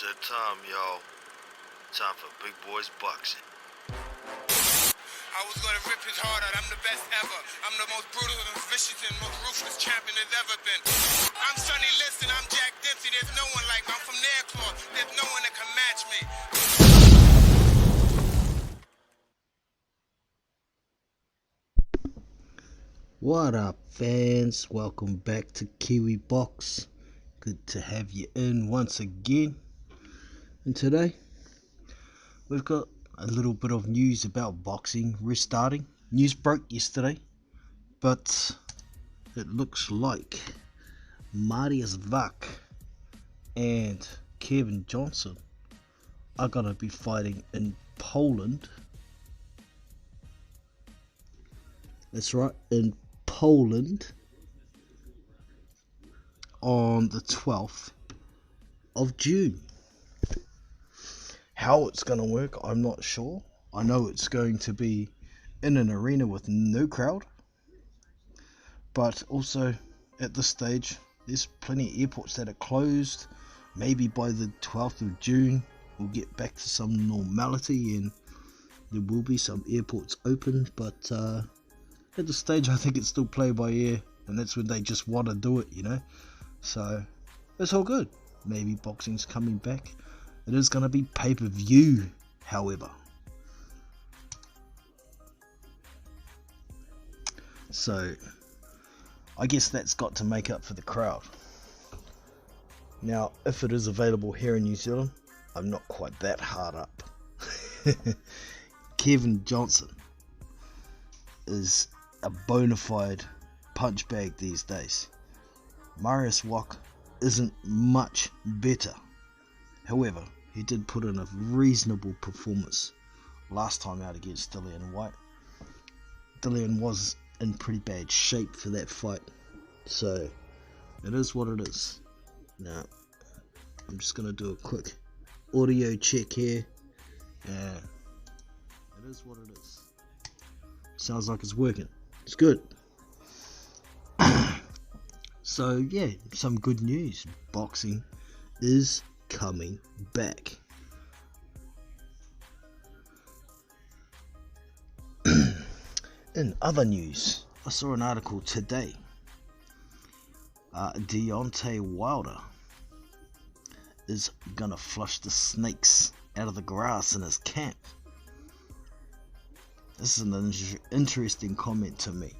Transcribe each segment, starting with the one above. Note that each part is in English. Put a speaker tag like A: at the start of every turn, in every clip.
A: that time, y'all. Time for Big Boys Boxing.
B: I was gonna rip his heart out. I'm the best ever. I'm the most brutal and vicious and most ruthless champion there's ever been. I'm Sonny Liston. I'm Jack Dempsey. There's no one like me. I'm from Nairclaw. There's no one that can match me.
C: What up, fans? Welcome back to Kiwi Box. Good to have you in once again. And today, we've got a little bit of news about boxing restarting. News broke yesterday, but it looks like Mariusz Wach and Kevin Johnson are going to be fighting in Poland. That's right, in Poland on the 12th of June. How it's going to work, I'm not sure. I know it's going to be in an arena with no crowd, but also at this stage there's plenty of airports that are closed. Maybe by the 12th of June we'll get back to some normality and there will be some airports open, but at this stage I think it's still play by ear, and that's when they just want to do it, you know. So it's all good. Maybe boxing's coming back. It is going to be pay-per-view, however. So I guess that's got to make up for the crowd. Now, if it is available here in New Zealand, I'm not quite that hard up. Kevin Johnson is a bona fide punch bag these days. Mariusz Wach isn't much better. However, he did put in a reasonable performance last time out against Dillian Whyte. Dillian was in pretty bad shape for that fight, so it is what it is. Now, I'm just going to do a quick audio check here. It is what it is. Sounds like it's working. It's good. So yeah, some good news. Boxing is coming back. In other news, I saw an article today. Deontay Wilder is gonna flush the snakes out of the grass in his camp. This is an interesting comment to me,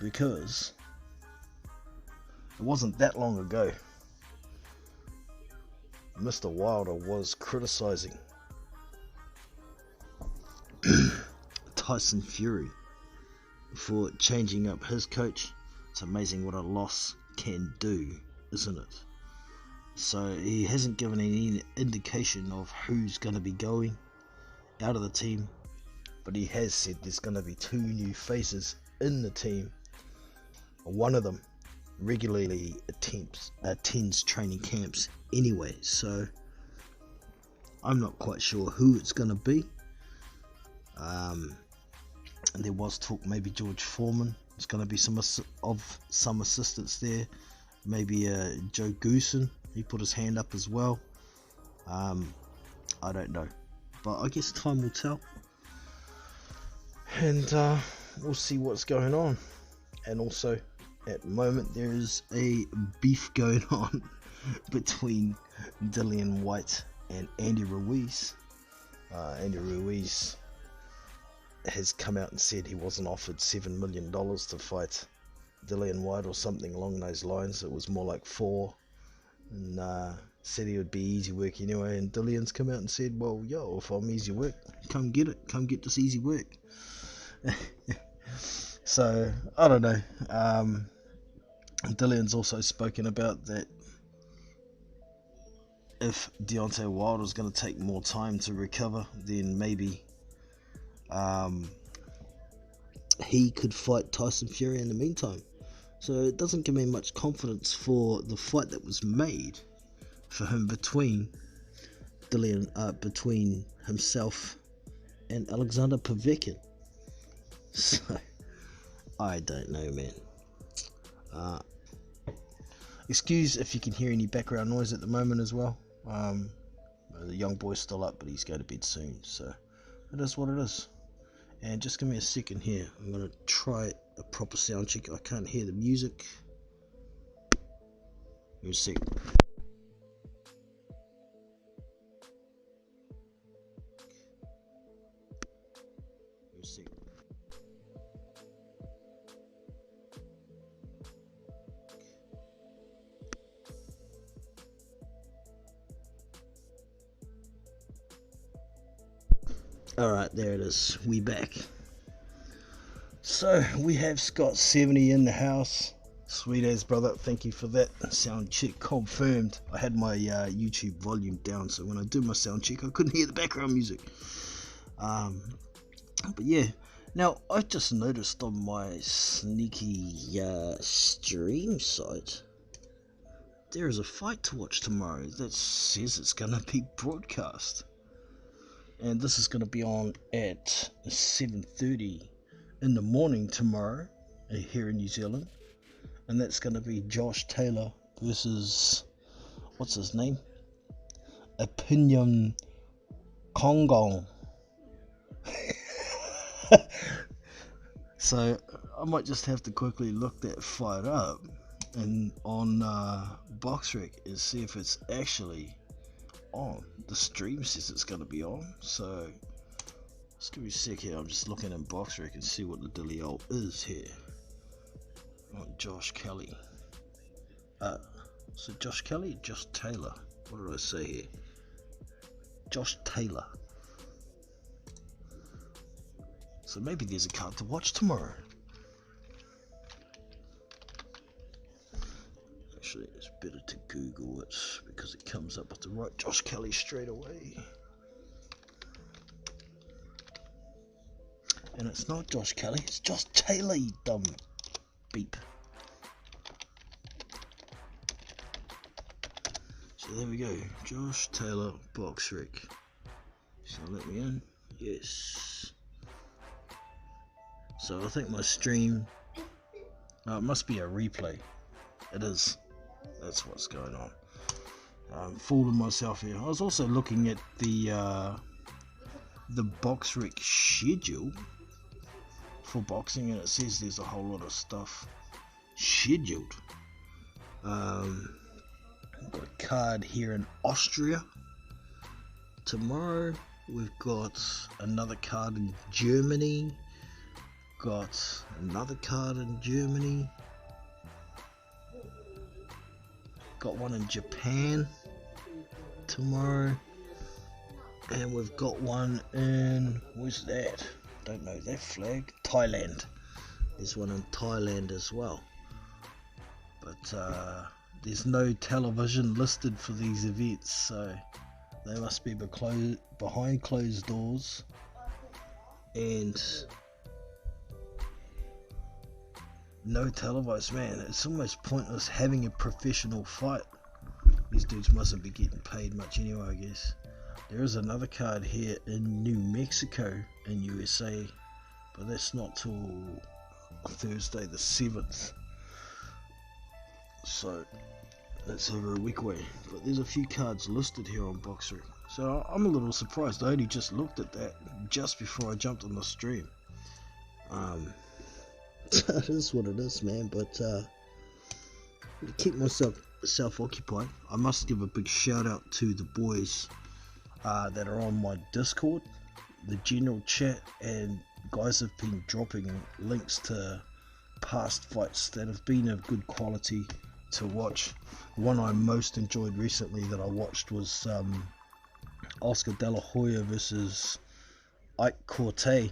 C: because it wasn't that long ago Mr. Wilder was criticizing Tyson Fury for changing up his coach. It's amazing what a loss can do, isn't it? So he hasn't given any indication of who's going to be going out of the team, but he has said there's going to be 2 new faces in the team. One of them regularly attends training camps anyway, so I'm not quite sure who it's going to be. And there was talk maybe George Foreman. There's going to be some assistants there. Maybe Joe Goosen. He put his hand up as well. I don't know, but I guess time will tell, and we'll see what's going on. And also, at the moment, there is a beef going on between Dillian Whyte and Andy Ruiz. Andy Ruiz has come out and said he wasn't offered $7 million to fight Dillian Whyte or something along those lines. It was more like 4, and said he would be easy work anyway. And Dillian's come out and said, well, yo, if I'm easy work, come get it, come get this easy work. So I don't know. Dillian's also spoken about that if Deontay Wilder is going to take more time to recover, then maybe he could fight Tyson Fury in the meantime. So it doesn't give me much confidence for the fight that was made for him between between himself and Alexander Povetkin. So I don't know, man. Excuse if you can hear any background noise at the moment as well. The young boy's still up, but he's going to bed soon, so it is what it is. And just give me a second here. I'm going to try a proper sound check. I can't hear the music. Give me a sec. Give me a sec. Alright, there it is. We back. So we have Scott 70 in the house. Sweet as brother, thank you for that. Sound check confirmed. I had my YouTube volume down, so when I do my sound check I couldn't hear the background music. But yeah, now I just noticed on my sneaky stream site there is a fight to watch tomorrow that says it's gonna be broadcast. And this is going to be on at 7:30 in the morning tomorrow here in New Zealand. And that's going to be Josh Taylor versus, what's his name? Opinion Kongong. So I might just have to quickly look that fight up and on BoxRec and see if it's actually on. The stream says it's going to be on, so let's give me a sec here. I'm just looking in BoxRec and see what the dilly old is here. Oh, Josh Kelly. So Josh Kelly, Josh Taylor. What did I say here? Josh Taylor. So maybe there's a card to watch tomorrow. Actually, it's better to Google it because it comes up with the right Josh Kelly straight away. And it's not Josh Kelly, it's Josh Taylor, you dumb beep. So there we go, Josh Taylor BoxRec. So let me in. Yes. So I think my stream, it must be a replay. It is. That's what's going on. I'm fooling myself here. I was also looking at the BoxRec schedule for boxing, and it says there's a whole lot of stuff scheduled. We've got a card here in Austria tomorrow. We've got another card in Germany. Got another card in Germany. Got one in Japan tomorrow, and we've got one in, where's that? Don't know that flag. Thailand. There's one in Thailand as well. But there's no television listed for these events, so they must be behind closed doors. And no televised, man. It's almost pointless having a professional fight. These dudes mustn't be getting paid much anyway, I guess. There is another card here in New Mexico in USA, but that's not till Thursday the 7th. So that's over a week away. But there's a few cards listed here on BoxRec. So I'm a little surprised. I only just looked at that just before I jumped on the stream. It is what it is, man, but to keep myself occupied, I must give a big shout out to the boys that are on my Discord, the general chat, and guys have been dropping links to past fights that have been of good quality to watch. The one I most enjoyed recently that I watched was Oscar De La Hoya versus Ike Corte.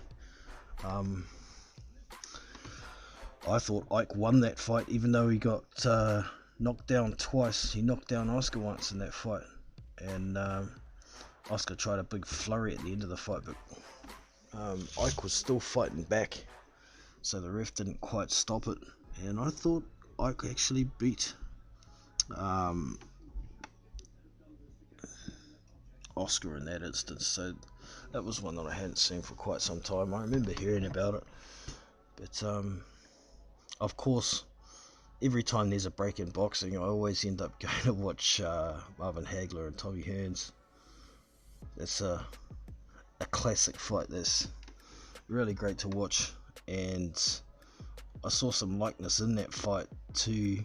C: I thought Ike won that fight, even though he got knocked down twice. He knocked down Oscar once in that fight, and Oscar tried a big flurry at the end of the fight, but Ike was still fighting back, so the ref didn't quite stop it, and I thought Ike actually beat Oscar in that instance. So that was one that I hadn't seen for quite some time. I remember hearing about it, but of course every time there's a break in boxing, I always end up going to watch Marvin Hagler and Tommy Hearns. It's a classic fight that's really great to watch, and I saw some likeness in that fight to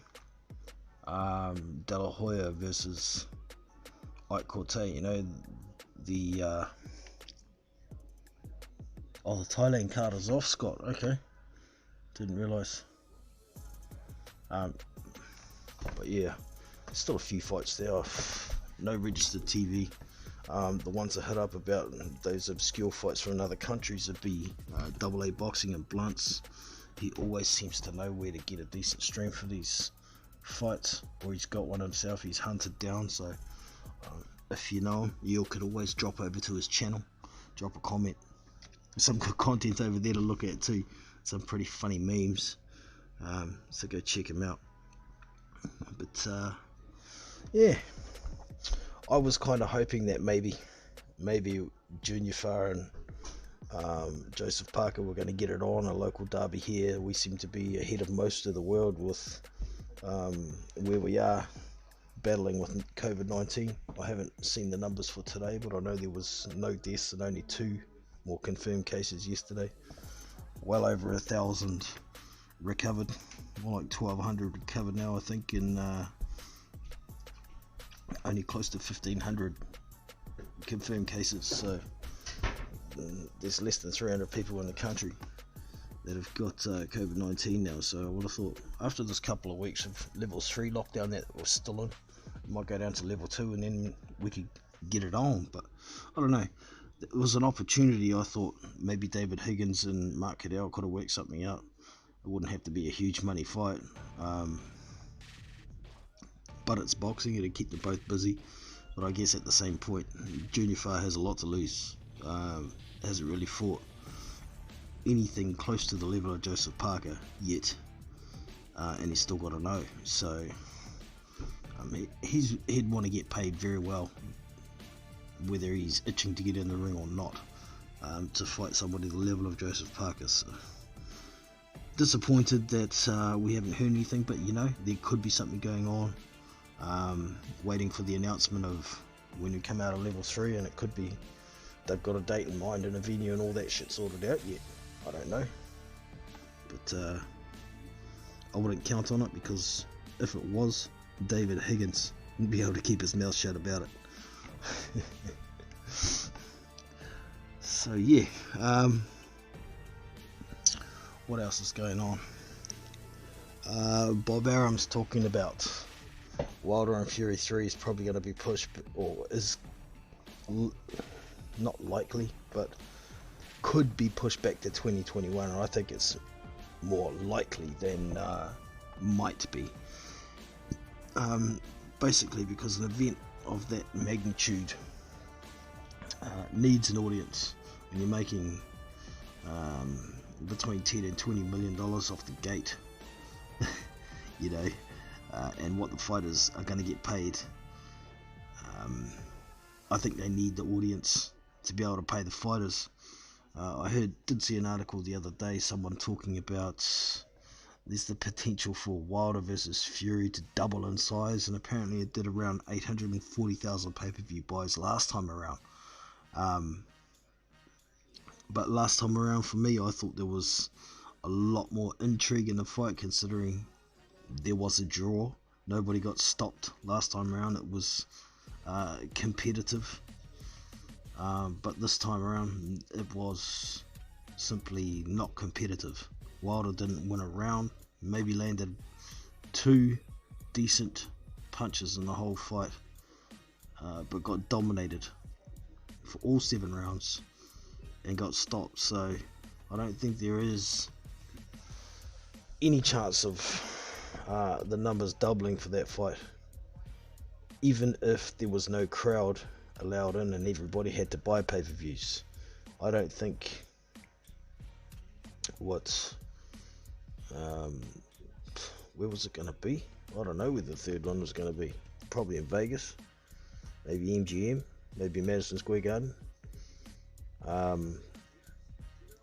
C: De La Hoya versus Ike Corte. You know, the the Thailand card is off, Scott. Okay, didn't realise. But yeah, still a few fights there. No registered TV. The ones I hit up about those obscure fights from other countries would be AA Boxing and Blunts. He always seems to know where to get a decent stream for these fights, or he's got one himself. He's hunted down. So if you know him, you could always drop over to his channel, drop a comment. There's some good content over there to look at too. Some pretty funny memes. So go check him out. But yeah, I was kind of hoping that maybe Junior Farr and Joseph Parker were going to get it on a local derby here. We seem to be ahead of most of the world with where we are battling with COVID-19. I haven't seen the numbers for today, but I know there was no deaths and only 2 more confirmed cases yesterday. Well over 1,000 recovered, more like 1,200 recovered now, I think, and only close to 1,500 confirmed cases. So there's less than 300 people in the country that have got COVID-19 now. So I would have thought after this couple of weeks of level 3 lockdown that we're still in, it might go down to level 2 and then we could get it on. But I don't know. It was an opportunity. I thought maybe David Higgins and Mark Cadell could have worked something out. It wouldn't have to be a huge money fight. But it's boxing, it'd keep them both busy. But I guess at the same point, Junior Farr has a lot to lose. Hasn't really fought anything close to the level of Joseph Parker yet, and he's still got to know. So he'd want to get paid very well, whether he's itching to get in the ring or not, to fight somebody the level of Joseph Parker. So disappointed that we haven't heard anything, but you know, there could be something going on. Waiting for the announcement of when we come out of level 3, and it could be they've got a date in mind and a venue and all that shit sorted out yet. I don't know, but I wouldn't count on it, because if it was, David Higgins wouldn't be able to keep his mouth shut about it. So yeah, what else is going on? Bob Arum's talking about Wilder and Fury 3 is probably going to be pushed, or is not likely, but could be pushed back to 2021. And I think it's more likely than might be. Basically because an event of that magnitude needs an audience. When you're making between 10 and 20 million dollars off the gate, you know, and what the fighters are going to get paid, I think they need the audience to be able to pay the fighters. I did see an article the other day, someone talking about there's the potential for Wilder versus Fury to double in size, and apparently it did around 840,000 pay-per-view buys last time around. But last time around, for me, I thought there was a lot more intrigue in the fight, considering there was a draw. Nobody got stopped last time around. It was competitive. But this time around, it was simply not competitive. Wilder didn't win a round, maybe landed 2 decent punches in the whole fight, but got dominated for all 7 rounds and got stopped. So I don't think there is any chance of the numbers doubling for that fight, even if there was no crowd allowed in and everybody had to buy pay-per-views. I don't think where was it going to be? I don't know where the third one was going to be. Probably in Vegas, maybe MGM, maybe Madison Square Garden.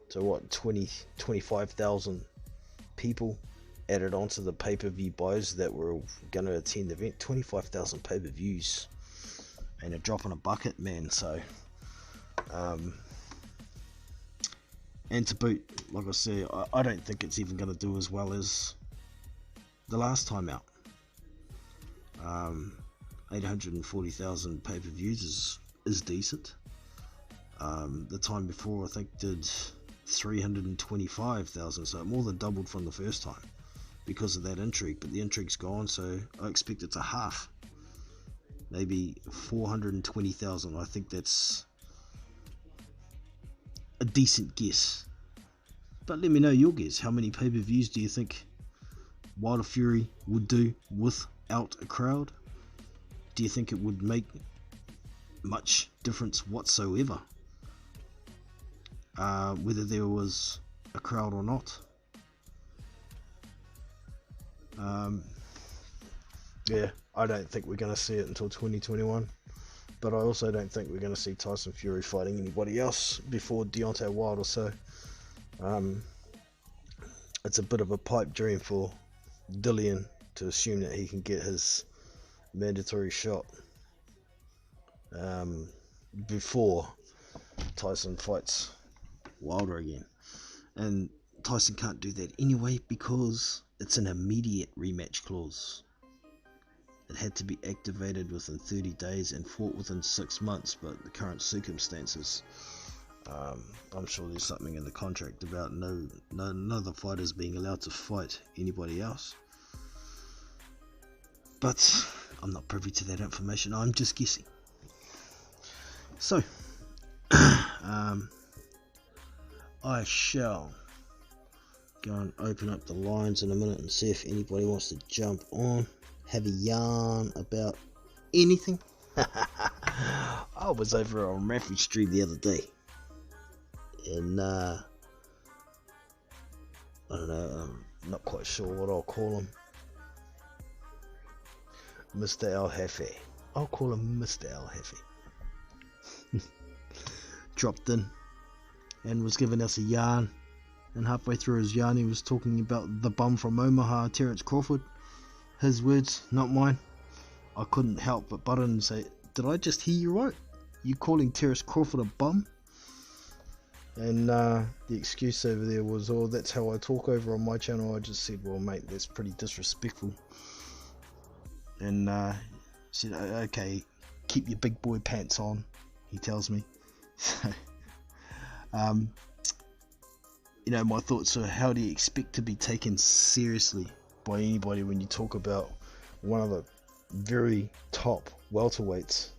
C: So what, 25,000 people added onto the pay-per-view buys that were going to attend the event. 25,000 pay-per-views and a drop in a bucket, man. So and to boot, like I say, I don't think it's even going to do as well as the last time out. 840,000 pay-per-views is decent. The time before, I think, did 325,000, so it more than doubled from the first time because of that intrigue. But the intrigue's gone, so I expect it to half, maybe 420,000. I think that's a decent guess. But let me know your guess. How many pay-per-views do you think Wilder Fury would do without a crowd? Do you think it would make much difference whatsoever, whether there was a crowd or not? Yeah, I don't think we're going to see it until 2021, but I also don't think we're going to see Tyson Fury fighting anybody else before Deontay Wilder. So it's a bit of a pipe dream for Dillian to assume that he can get his mandatory shot before Tyson fights Wilder again. And Tyson can't do that anyway because it's an immediate rematch clause. It had to be activated within 30 days and fought within 6 months, but the current circumstances, I'm sure there's something in the contract about no other fighters being allowed to fight anybody else. But I'm not privy to that information. I'm just guessing. So, I shall go and open up the lines in a minute and see if anybody wants to jump on, have a yarn about anything. I was over on Refuge Street the other day, and I don't know, I'm not quite sure what I'll call him. Mr. El Jefe. I'll call him Mr. El Jefe. Dropped in and was giving us a yarn, and halfway through his yarn he was talking about the bum from Omaha, Terence Crawford. His words, not mine. I couldn't help but butt in and say, did I just hear you right? You calling Terence Crawford a bum? And the excuse over there was, oh, that's how I talk over on my channel. I just said, well mate, that's pretty disrespectful. And said, okay, keep your big boy pants on, he tells me. So, you know, my thoughts are, how do you expect to be taken seriously by anybody when you talk about one of the very top welterweights,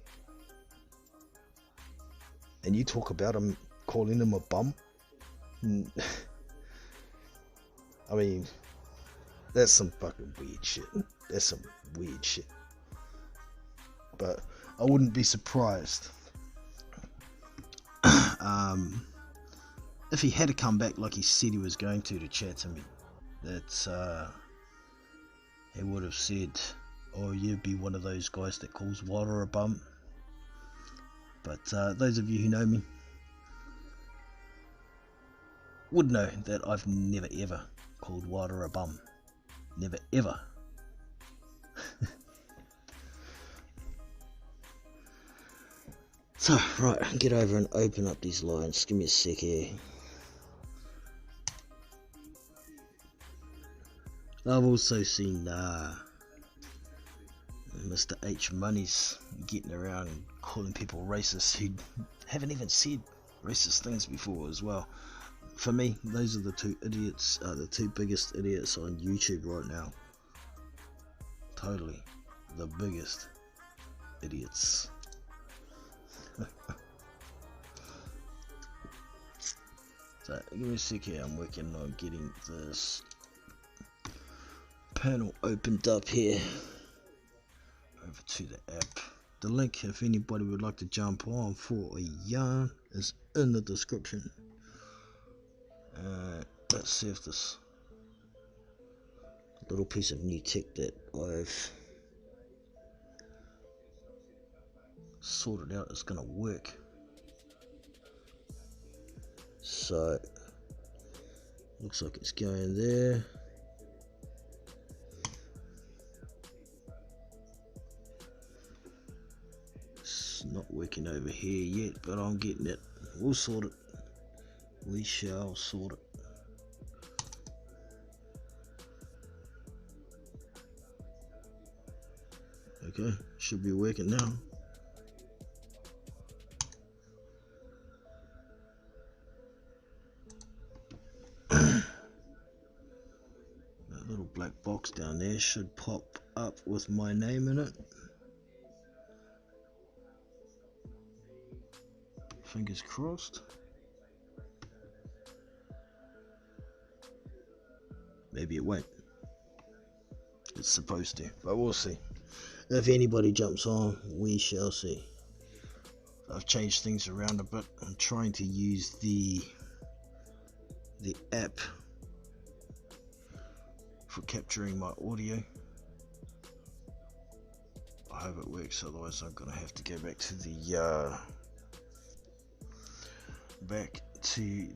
C: and you talk about him, calling him a bum? I mean, that's some fucking weird shit. That's some weird shit. But I wouldn't be surprised if he had to come back like he said he was going to chat to me, that he would have said, oh, you'd be one of those guys that calls Wilder a bum. But those of you who know me would know that I've never ever called Wilder a bum. Never ever. So, right, get over and open up these lines. Give me a sec here. I've also seen Mr. H Money's getting around and calling people racist who haven't even said racist things before as well. For me, those are the two idiots, the two biggest idiots on YouTube right now. Totally, the biggest idiots. So, give me a sec here, I'm working on getting this panel opened up here over to the app. The link, if anybody would like to jump on for a yarn, is in the description. Let's see if this little piece of new tech that I've sorted out is gonna work. So looks like it's going there. It's not working over here yet, but I'm getting it. We'll sort it. We shall sort it. Okay, should be working now. That little black box down there should pop up with my name in it. Fingers crossed. Maybe it won't. It's supposed to, but we'll see. If anybody jumps on, we shall see. I've changed things around a bit. I'm trying to use the app for capturing my audio. I hope it works, otherwise I'm gonna have to go back to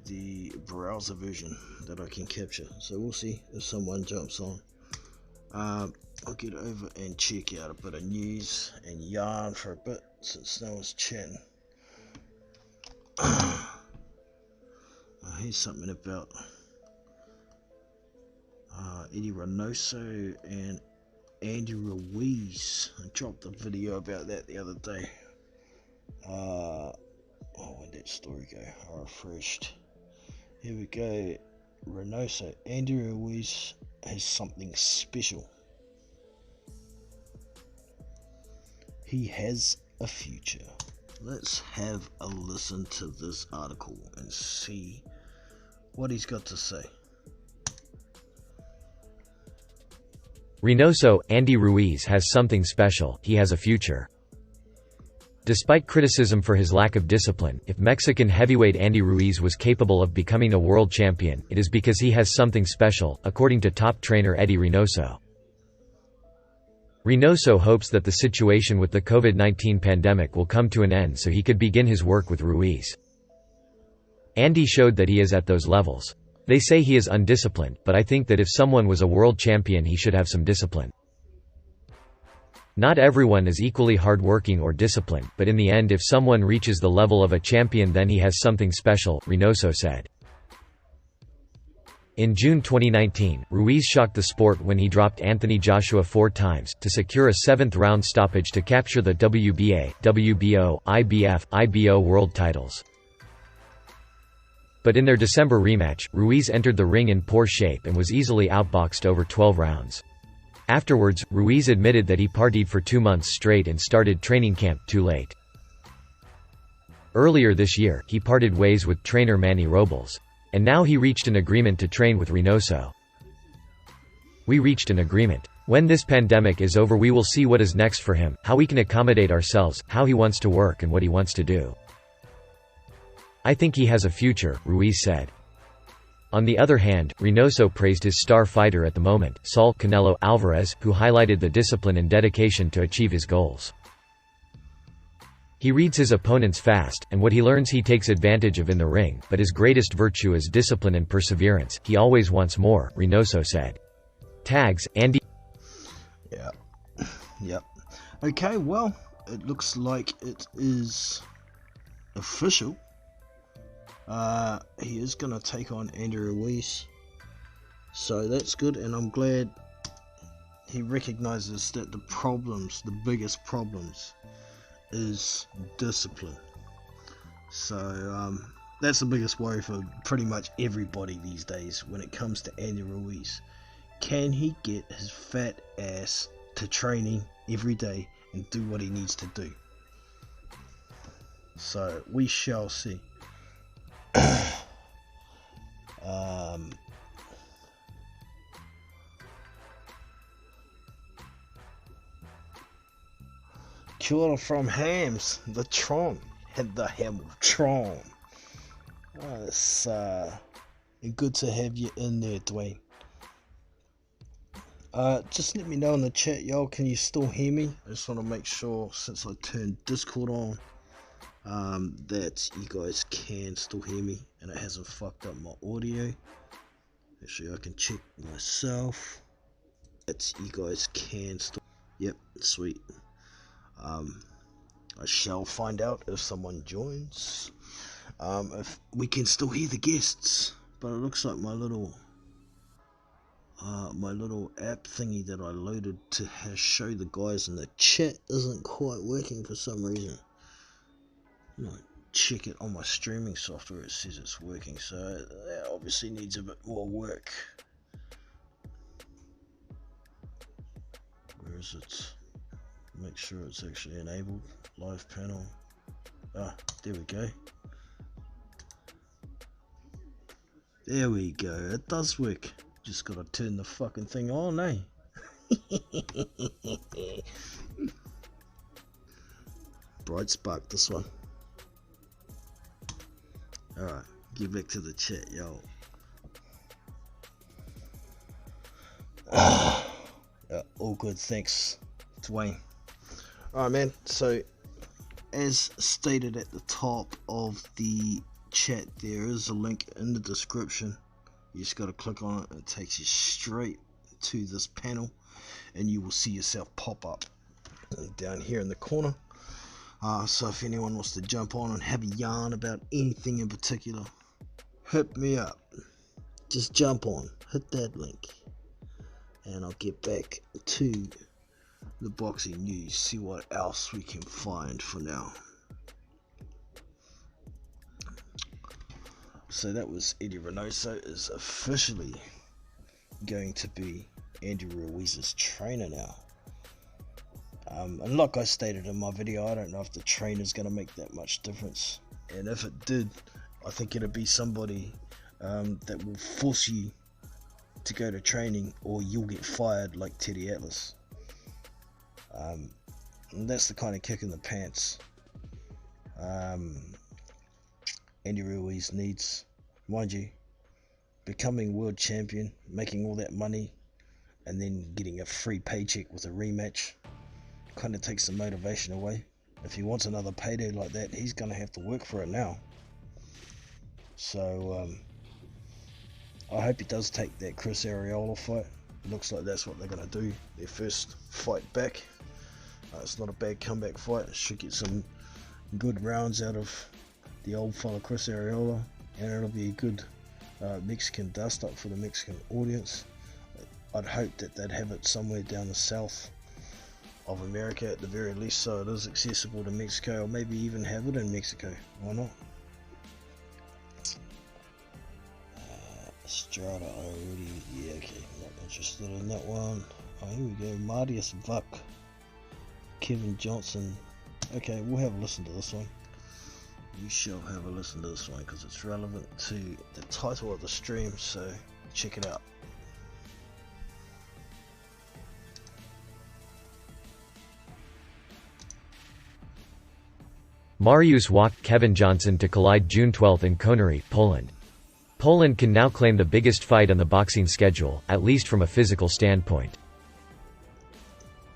C: the browser version that I can capture. So we'll see if someone jumps on. I'll get over and check out a bit of news and yarn for a bit since no one's chatting. Here's something about Eddie Reynoso and Andy Ruiz. I dropped a video about that the other day. Where'd that story go? I refreshed. Here we go. Reynoso. Andy Ruiz has something special. He has a future. Let's have a listen to this article and see what he's got to say.
D: Reynoso, Andy Ruiz has something special. He has a future. Despite criticism for his lack of discipline, if Mexican heavyweight Andy Ruiz was capable of becoming a world champion, it is because he has something special, according to top trainer Eddie Reynoso. Reynoso hopes that the situation with the COVID-19 pandemic will come to an end so he could begin his work with Ruiz. Andy showed that he is at those levels. They say he is undisciplined, but I think that if someone was a world champion he should have some discipline. Not everyone is equally hardworking or disciplined, but in the end if someone reaches the level of a champion then he has something special, Reynoso said. In June 2019, Ruiz shocked the sport when he dropped Anthony Joshua 4 times, to secure a 7th-round stoppage to capture the WBA, WBO, IBF, IBO world titles. But in their December rematch, Ruiz entered the ring in poor shape and was easily outboxed over 12 rounds. Afterwards, Ruiz admitted that he partied for 2 months straight and started training camp too late. Earlier this year, he parted ways with trainer Manny Robles. And now he reached an agreement to train with Reynoso. We reached an agreement. When this pandemic is over we will see what is next for him, how we can accommodate ourselves, how he wants to work and what he wants to do. I think he has a future, Ruiz said. On the other hand, Reynoso praised his star fighter at the moment, Saul Canelo Alvarez, who highlighted the discipline and dedication to achieve his goals. He reads his opponents fast, and what he learns he takes advantage of in the ring, but his greatest virtue is discipline and perseverance. He always wants more, Reynoso said. Tags, Andy.
C: Yep. Okay, well, it looks like it is official. He is going to take on Andy Ruiz. So that's good, and I'm glad he recognizes that the biggest problems, is discipline. So that's the biggest worry for pretty much everybody these days when it comes to Andy Ruiz. Can he get his fat ass to training every day and do what he needs to do? So we shall see. Kia ora from Hams, the Tron, and the Hamiltron. It's good to have you in there, Dwayne. Just let me know in the chat, y'all. Can you still hear me? I just want to make sure, since I turned Discord on, that you guys can still hear me and it hasn't fucked up my audio. Actually, I can check myself. That you guys can still. Yep, sweet. I shall find out if someone joins. If we can still hear the guests, but it looks like my little app thingy that I loaded to show the guys in the chat isn't quite working for some reason. I check it on my streaming software, it says it's working, so that obviously needs a bit more work. Where is it? Make sure it's actually enabled. Live panel. Ah, there we go. There we go. It does work. Just gotta turn the fucking thing on, eh? Bright spark, this one. Alright, get back to the chat, yo. All good, thanks, Dwayne. Alright, man, so as stated at the top of the chat, there is a link in the description. You just got to click on it, it takes you straight to this panel, and you will see yourself pop up down here in the corner. So if anyone wants to jump on and have a yarn about anything in particular, hit me up. Just jump on, hit that link, and I'll get back to the boxing news, see what else we can find for now. So that was Eddie Reynoso is officially going to be Andy Ruiz's trainer now. And like I stated in my video, I don't know if the trainer's going to make that much difference. And if it did, I think it'll be somebody that will force you to go to training, or you'll get fired like Teddy Atlas. And that's the kind of kick in the pants Andy Ruiz needs. Mind you, becoming world champion, making all that money, and then getting a free paycheck with a rematch kind of takes the motivation away. If he wants another payday like that, he's going to have to work for it now. So I hope he does take that Chris Arreola fight. Looks like that's what they're going to do, their first fight back. It's not a bad comeback fight. It should get some good rounds out of the old fella Chris Arreola, and it'll be a good Mexican dust up for the Mexican audience. I'd hope that they'd have it somewhere down the south of America at the very least, so it is accessible to Mexico, or maybe even have it in Mexico. Why not? Strata already, yeah, okay, not interested in that one. Oh, here we go, Marius Vuk, Kevin Johnson. Okay, we'll have a listen to this one. You shall have a listen to this one because it's relevant to the title of the stream, so check it out.
D: Mariusz walked Kevin Johnson to collide June 12 in Konary, Poland. Poland can now claim the biggest fight on the boxing schedule, at least from a physical standpoint.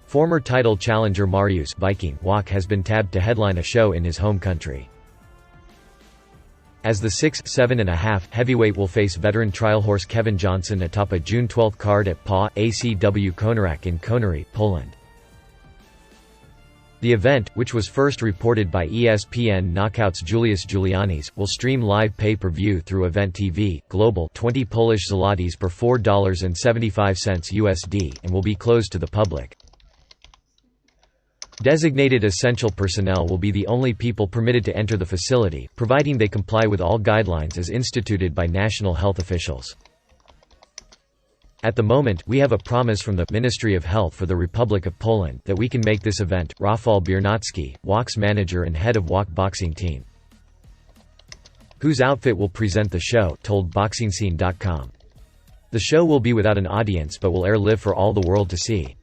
D: Former title challenger Mariusz Viking Wach has been tabbed to headline a show in his home country. As the 6'7.5" heavyweight will face veteran trial horse Kevin Johnson atop a June 12 card at PA ACW Konarak in Konary, Poland. The event, which was first reported by ESPN Knockout's Julius Giuliani's, will stream live pay-per-view through Event TV, Global 20 Polish zlotys per $4.75 USD, and will be closed to the public. Designated essential personnel will be the only people permitted to enter the facility, providing they comply with all guidelines as instituted by national health officials. At the moment, we have a promise from the Ministry of Health for the Republic of Poland that we can make this event, Rafał Biernacki, Wach's manager and head of Wach boxing team, whose outfit will present the show, told BoxingScene.com. The show will be without an audience but will air live for all the world to see.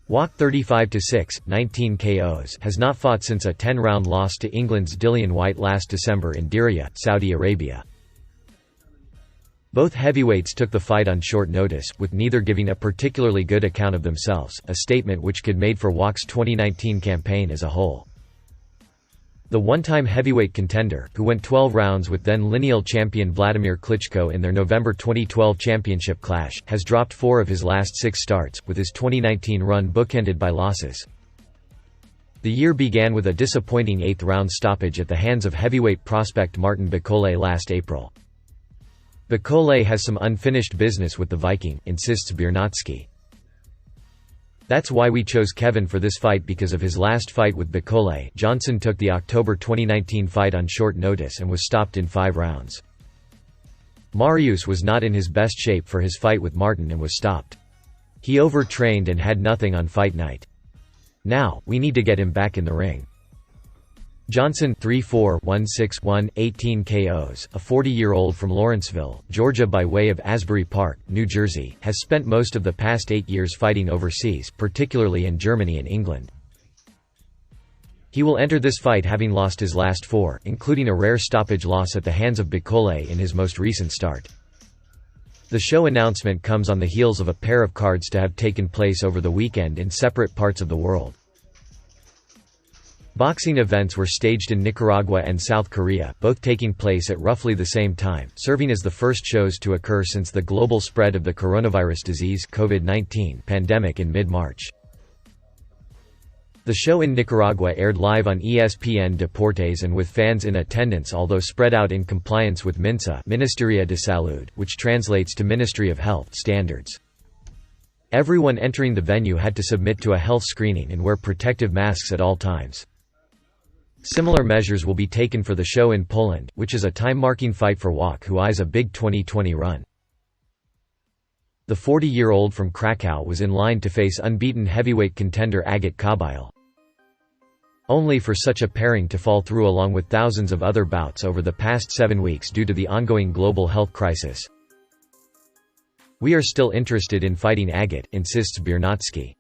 D: Wach 35-6, 19 KOs, has not fought since a 10-round loss to England's Dillian Whyte last December in Diriyah, Saudi Arabia. Both heavyweights took the fight on short notice, with neither giving a particularly good account of themselves, a statement which could made for Wach's 2019 campaign as a whole. The one-time heavyweight contender, who went 12 rounds with then lineal champion Vladimir Klitschko in their November 2012 championship clash, has dropped 4 of his last 6 starts, with his 2019 run bookended by losses. The year began with a disappointing 8th-round stoppage at the hands of heavyweight prospect Martin Bakole last April. Bakole has some unfinished business with the Viking, insists Biernatski. That's why we chose Kevin for this fight, because of his last fight with Bakole. Johnson took the October 2019 fight on short notice and was stopped in 5 rounds. Marius was not in his best shape for his fight with Martin and was stopped. He overtrained and had nothing on fight night. Now, we need to get him back in the ring. Johnson 3-4, 1-6, 18 KOs, a 40-year-old from Lawrenceville, Georgia by way of Asbury Park, New Jersey, has spent most of the past 8 years fighting overseas, particularly in Germany and England. He will enter this fight having lost his last 4, including a rare stoppage loss at the hands of Bakole in his most recent start. The show announcement comes on the heels of a pair of cards to have taken place over the weekend in separate parts of the world. Boxing events were staged in Nicaragua and South Korea, both taking place at roughly the same time, serving as the first shows to occur since the global spread of the coronavirus disease (COVID-19) pandemic in mid-March. The show in Nicaragua aired live on ESPN Deportes and with fans in attendance, although spread out in compliance with MINSA Ministeria de Salud, which translates to Ministry of Health standards. Everyone entering the venue had to submit to a health screening and wear protective masks at all times. Similar measures will be taken for the show in Poland, which is a time-marking fight for Wach, who eyes a big 2020 run. The 40-year-old from Krakow was in line to face unbeaten heavyweight contender Agat Kabyle. Only for such a pairing to fall through along with thousands of other bouts over the past 7 weeks due to the ongoing global health crisis. We are still interested in fighting Agat, insists Biernatski.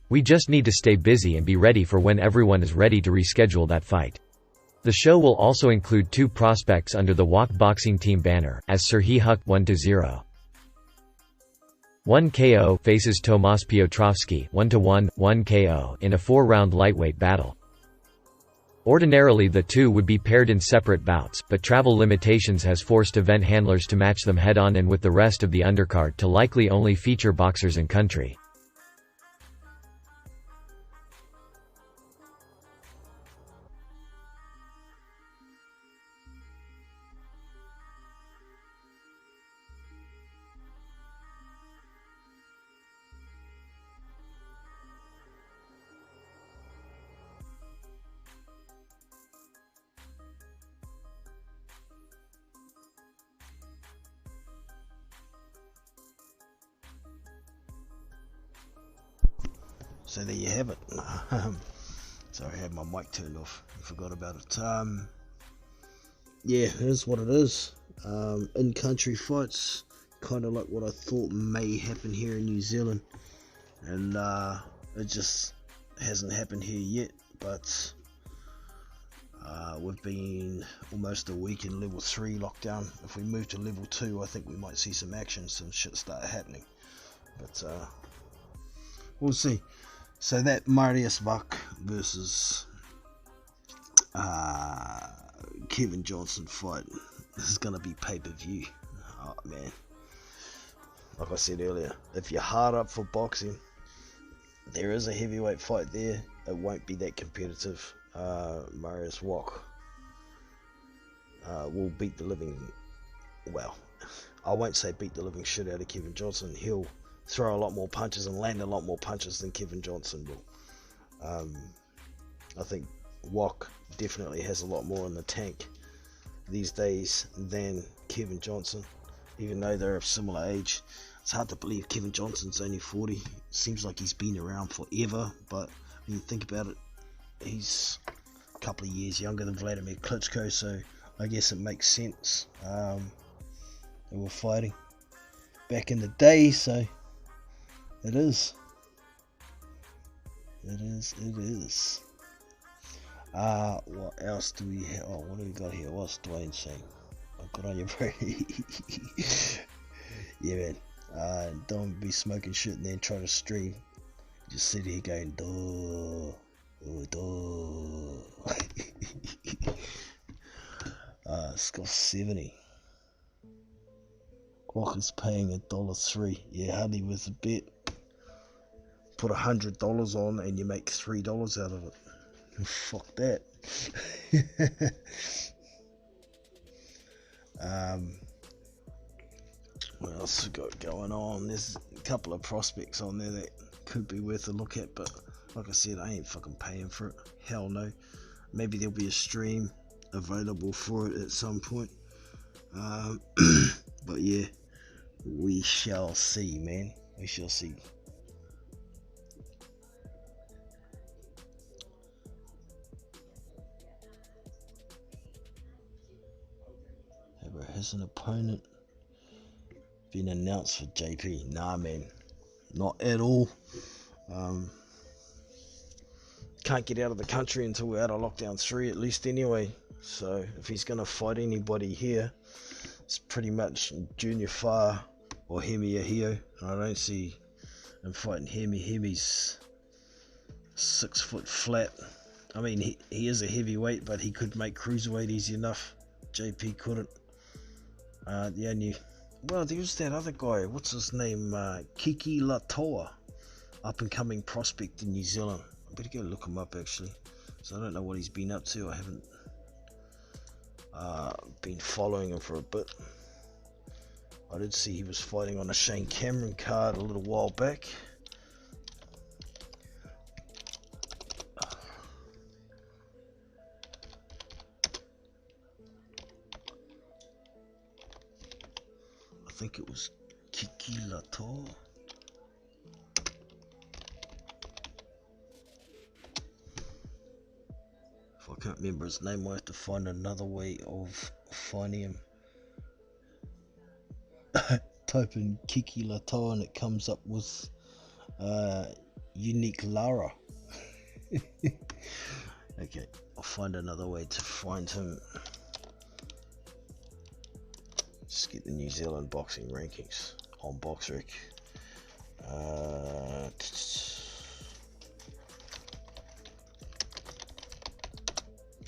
D: We just need to stay busy and be ready for when everyone is ready to reschedule that fight. The show will also include 2 prospects under the Wach Boxing Team banner, as Serhii Huk 1-0. 1 KO faces Tomasz Piotrowski 1-1, 1 KO in a 4-round lightweight battle. Ordinarily the two would be paired in separate bouts, but travel limitations has forced event handlers to match them head-on and with the rest of the undercard to likely only feature boxers in country.
C: So there you have it. Sorry, I had my mic turned off. I forgot about it. Yeah, here's what it is. In-country fights, kind of like what I thought may happen here in New Zealand, and it just hasn't happened here yet. But we've been almost a week in level 3 lockdown. If we move to level 2, I think we might see some action, some shit start happening. But we'll see. So that Marius Wach versus Kevin Johnson fight, this is going to be pay-per-view. Oh man, like I said earlier, if you're hard up for boxing, there is a heavyweight fight there. It won't be that competitive. Marius Wach will beat the living, well, I won't say beat the living shit out of Kevin Johnson. He'll throw a lot more punches and land a lot more punches than Kevin Johnson will. I think Wach definitely has a lot more in the tank these days than Kevin Johnson, even though they're of similar age. It's hard to believe Kevin Johnson's only 40. Seems like he's been around forever, but when you think about it, he's a couple of years younger than Vladimir Klitschko, so I guess it makes sense. They were fighting back in the day, so it is. What else do we have? Oh, what do we got here? What's Dwayne saying? Oh, good on you, bro. Yeah, man. Don't be smoking shit and then try to stream. Just sit here going, duh. Oh, duh. Score 70. Wach is paying $1.03. Yeah, hardly worth a bet. put $100 on and you make $3 out of it. Fuck that. What else we got going on? There's a couple of prospects on there that could be worth a look at, but like I said, I ain't fucking paying for it. Hell no. Maybe there'll be a stream available for it at some point. But yeah, we shall see, man. We shall see. Has an opponent been announced for JP? Nah, man, not at all. Can't get out of the country until we're out of lockdown 3 at least anyway. So if he's gonna fight anybody here, it's pretty much Junior Fa or Hemi Ahio. I don't see him fighting Hemi. Hemi's 6 foot flat. I mean, he is a heavyweight, but he could make cruiserweight easy enough. JP couldn't. Well, there's that other guy, what's his name, Kiki Latoa, up and coming prospect in New Zealand. I better go look him up actually, so I don't know what he's been up to. I haven't been following him for a bit. I did see he was fighting on a Shane Cameron card a little while back. I think it was Kiki Lato. If I can't remember his name, I have to find another way of finding him. Type in Kiki Lato and it comes up with Unique Lara. Okay, I'll find another way to find him. Just get the New Zealand boxing rankings on BoxRec.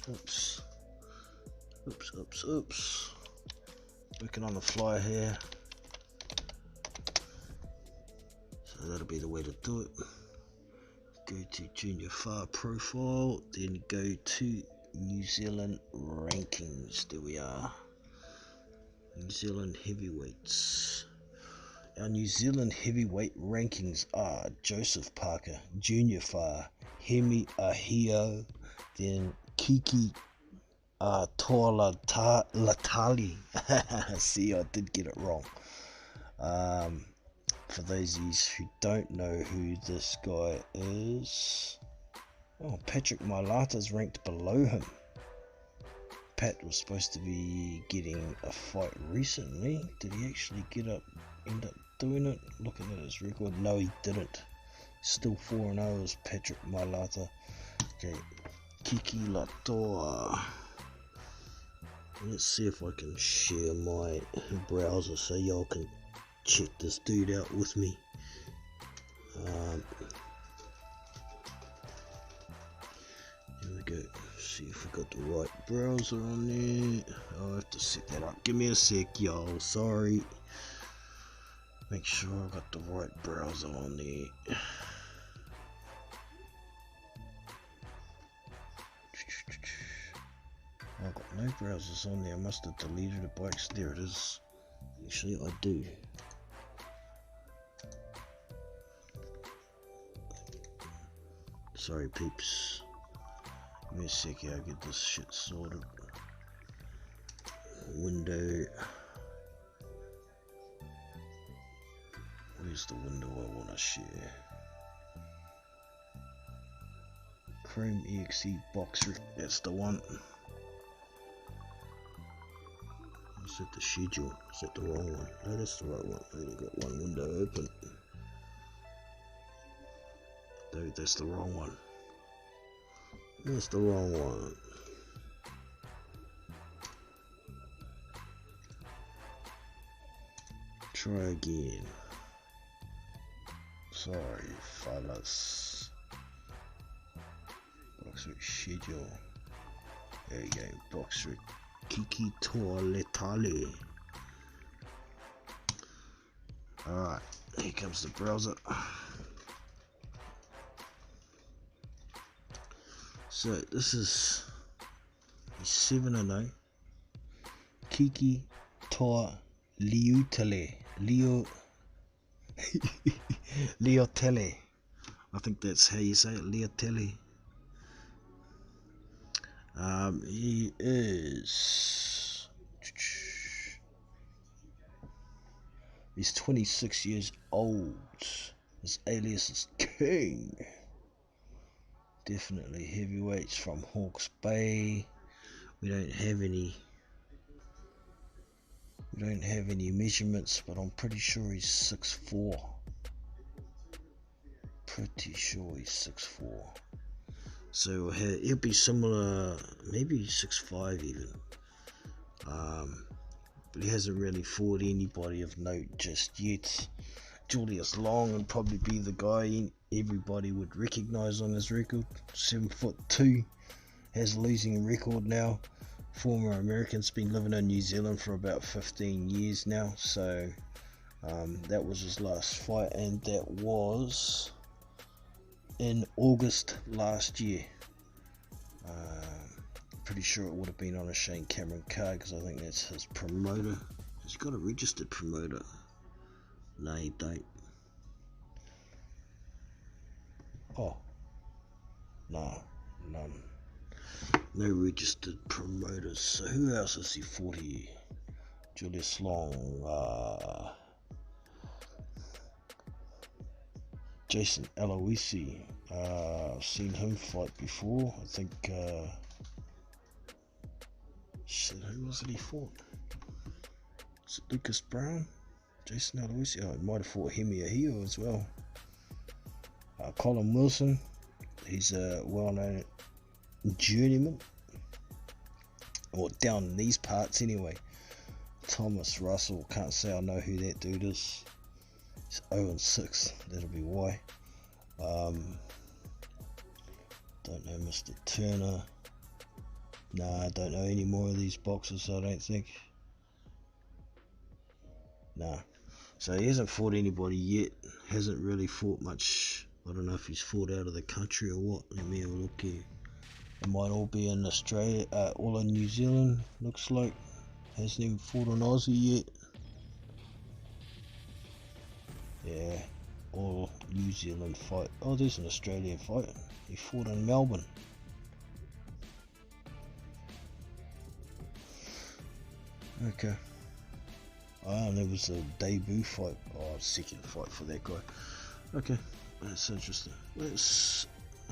C: Oops. Working on the fly here. So that'll be the way to do it. Go to Junior Fa profile, then go to New Zealand rankings. There we are. New Zealand heavyweights. Our New Zealand heavyweight rankings are Joseph Parker, Junior Fa, Hemi Ahio, then Kiki Toa Latali. See, I did get it wrong. For those of you who don't know who this guy is, Patrick Mailata's ranked below him. Pat was supposed to be getting a fight recently. Did he actually end up doing it? Looking at his record, no, he didn't. Still 4-0 is Patrick Mailata. Okay, Kiki Latoa. Let's see if I can share my browser so y'all can check this dude out with me. Here we go. See if we got the right browser on there. I'll have to set that up. Give me a sec, y'all. Sorry. Make sure I got the right browser on there. I've got no browsers on there. I must have deleted it by accident. There it is. Actually, I do. Sorry, peeps. Give me a sec here, I'll get this shit sorted. Window. Where's the window I want to share? Chrome EXE BoxRec, that's the one. Is that the schedule? Is that the wrong one? No, that's the right one. I only got one window open. No, that's the wrong one. That's the wrong one. Try again. Sorry, fellas. BoxRec schedule. There you go, BoxRec. Kiki Toa Letale. Alright, here comes the browser. So this is 7-0. Kiki Toa Liutele. Liotele. I think that's how you say it, Liotele. He is... He's 26 years old. His alias is King. Definitely heavyweights from Hawke's Bay. We don't have any measurements, but I'm pretty sure he's 6'4". Pretty sure he's 6'4". So he'll be similar, maybe 6'5" even. But he hasn't really fought anybody of note just yet. Julius Long would probably be the guy everybody would recognize on his record. 7'2", has a losing record now. Former American's been living in New Zealand for about 15 years now. So that was his last fight, and that was in August last year. Pretty sure it would have been on a Shane Cameron card, because I think that's his promoter. Has he got a registered promoter? No, he don't. Oh, no, none. No registered promoters. So who else has he fought here? Julius Long, Jason Aloisi. I've seen him fight before. I think. Shit, who was it he fought? Is it Lucas Brown? Jason Aloisi? Oh, he might have fought Hemi Ahio as well. Colin Wilson. He's a well-known journeyman. Or down in these parts anyway. Thomas Russell. Can't say I know who that dude is. He's 0-6. That'll be why. Don't know Mr. Turner. Nah, I don't know any more of these boxers, I don't think. Nah. So he hasn't fought anybody yet. Hasn't really fought much. I don't know if he's fought out of the country or what. Let me have a look here. It might all be in Australia, all in New Zealand, looks like. Hasn't even fought an Aussie yet. Yeah, all New Zealand fight. Oh, there's an Australian fight. He fought in Melbourne. Okay. And there was a debut fight. Oh, second fight for that guy. Okay, that's interesting. I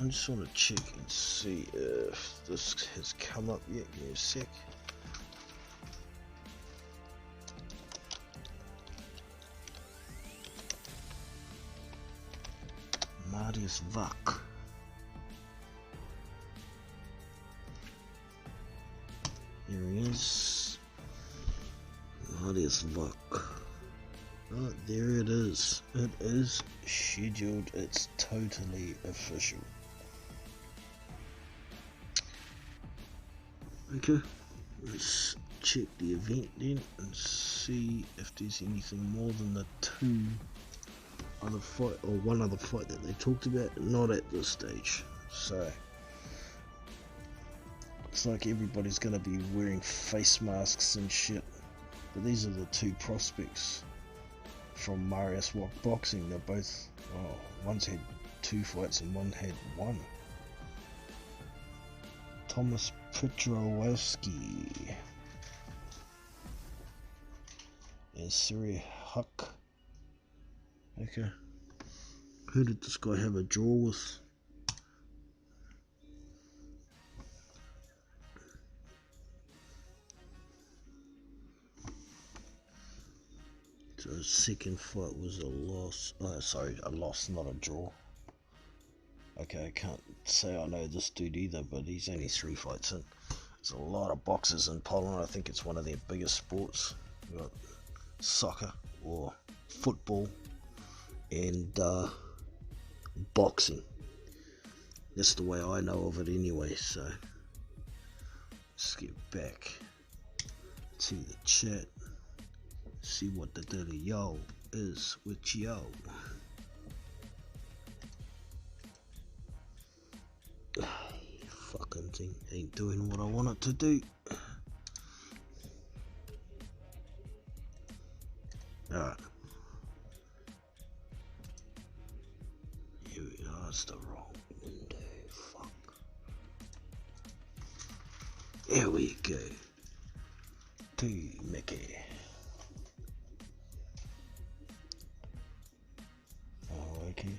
C: just want to check and see if this has come up yet. Give me a sec. Marius Vak. Here he is. Marius Vak. Oh, there it is. It is scheduled. It's totally official. Okay, let's check the event then and see if there's anything more than the one other fight that they talked about. Not at this stage. So looks like everybody's gonna be wearing face masks and shit. But these are the two prospects from Marius Vak Boxing. They're both, one's had 2 fights and one had 1. Thomas Petrowski and Siri Huck. Okay. Who did this guy have a draw with? So his second fight was a loss. Oh, sorry, a loss, not a draw. Okay, I can't say I know this dude either, but he's only 3 fights in. There's a lot of boxers in Poland. I think it's one of their biggest sports. You've got soccer or football and boxing. That's the way I know of it anyway. So let's get back to the chat. See what the dirty yo is with yo. Fuck. thing ain't doing what I want it to do. Alright. Here we are, it's the wrong window. Fuck. There we go. To Mickey. Oh, okay.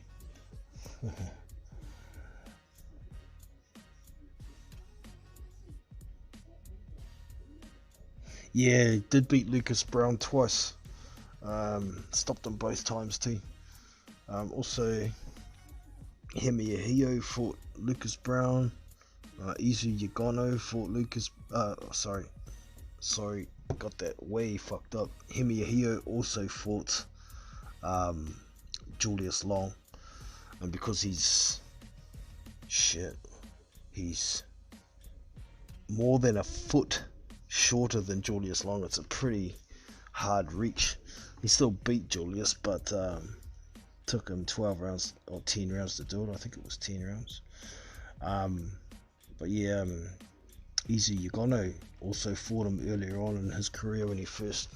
C: Yeah, did beat Lucas Brown twice. Stopped him both times too. Also, Hemi Ahio fought Lucas Brown. Izu Yagano fought Lucas. Sorry, got that way fucked up. Hemi Ahio also fought Julius Long, and because he's more than a foot shorter than Julius Long, it's a pretty hard reach. He still beat Julius, but took him 12 rounds or 10 rounds to do it. I think it was 10 rounds. But yeah, Izu Yagano also fought him earlier on in his career when he first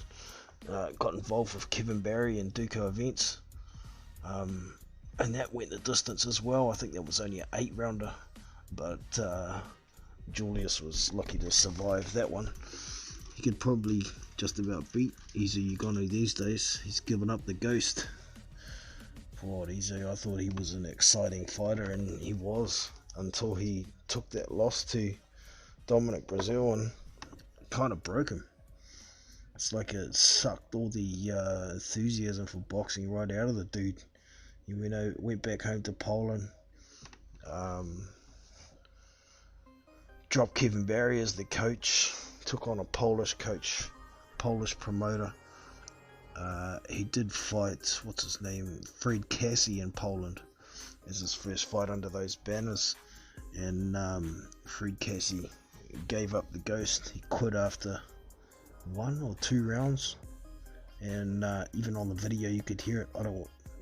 C: got involved with Kevin Barry and Duco events. And that went the distance as well. I think that was only an 8-rounder, but Julius was lucky to survive that one. He could probably just about beat Izu Yagano these days. He's given up the ghost. For Izu, I thought he was an exciting fighter, and he was, until he took that loss to Dominic Brazil and kind of broke him. It's like it sucked all the enthusiasm for boxing right out of the dude. He went back home to Poland, dropped Kevin Barry as the coach, took on a Polish coach, Polish promoter. He did fight, what's his name, Fred Cassie in Poland as his first fight under those banners, and Fred Cassie gave up the ghost. He quit after 1 or 2 rounds, and even on the video you could hear it.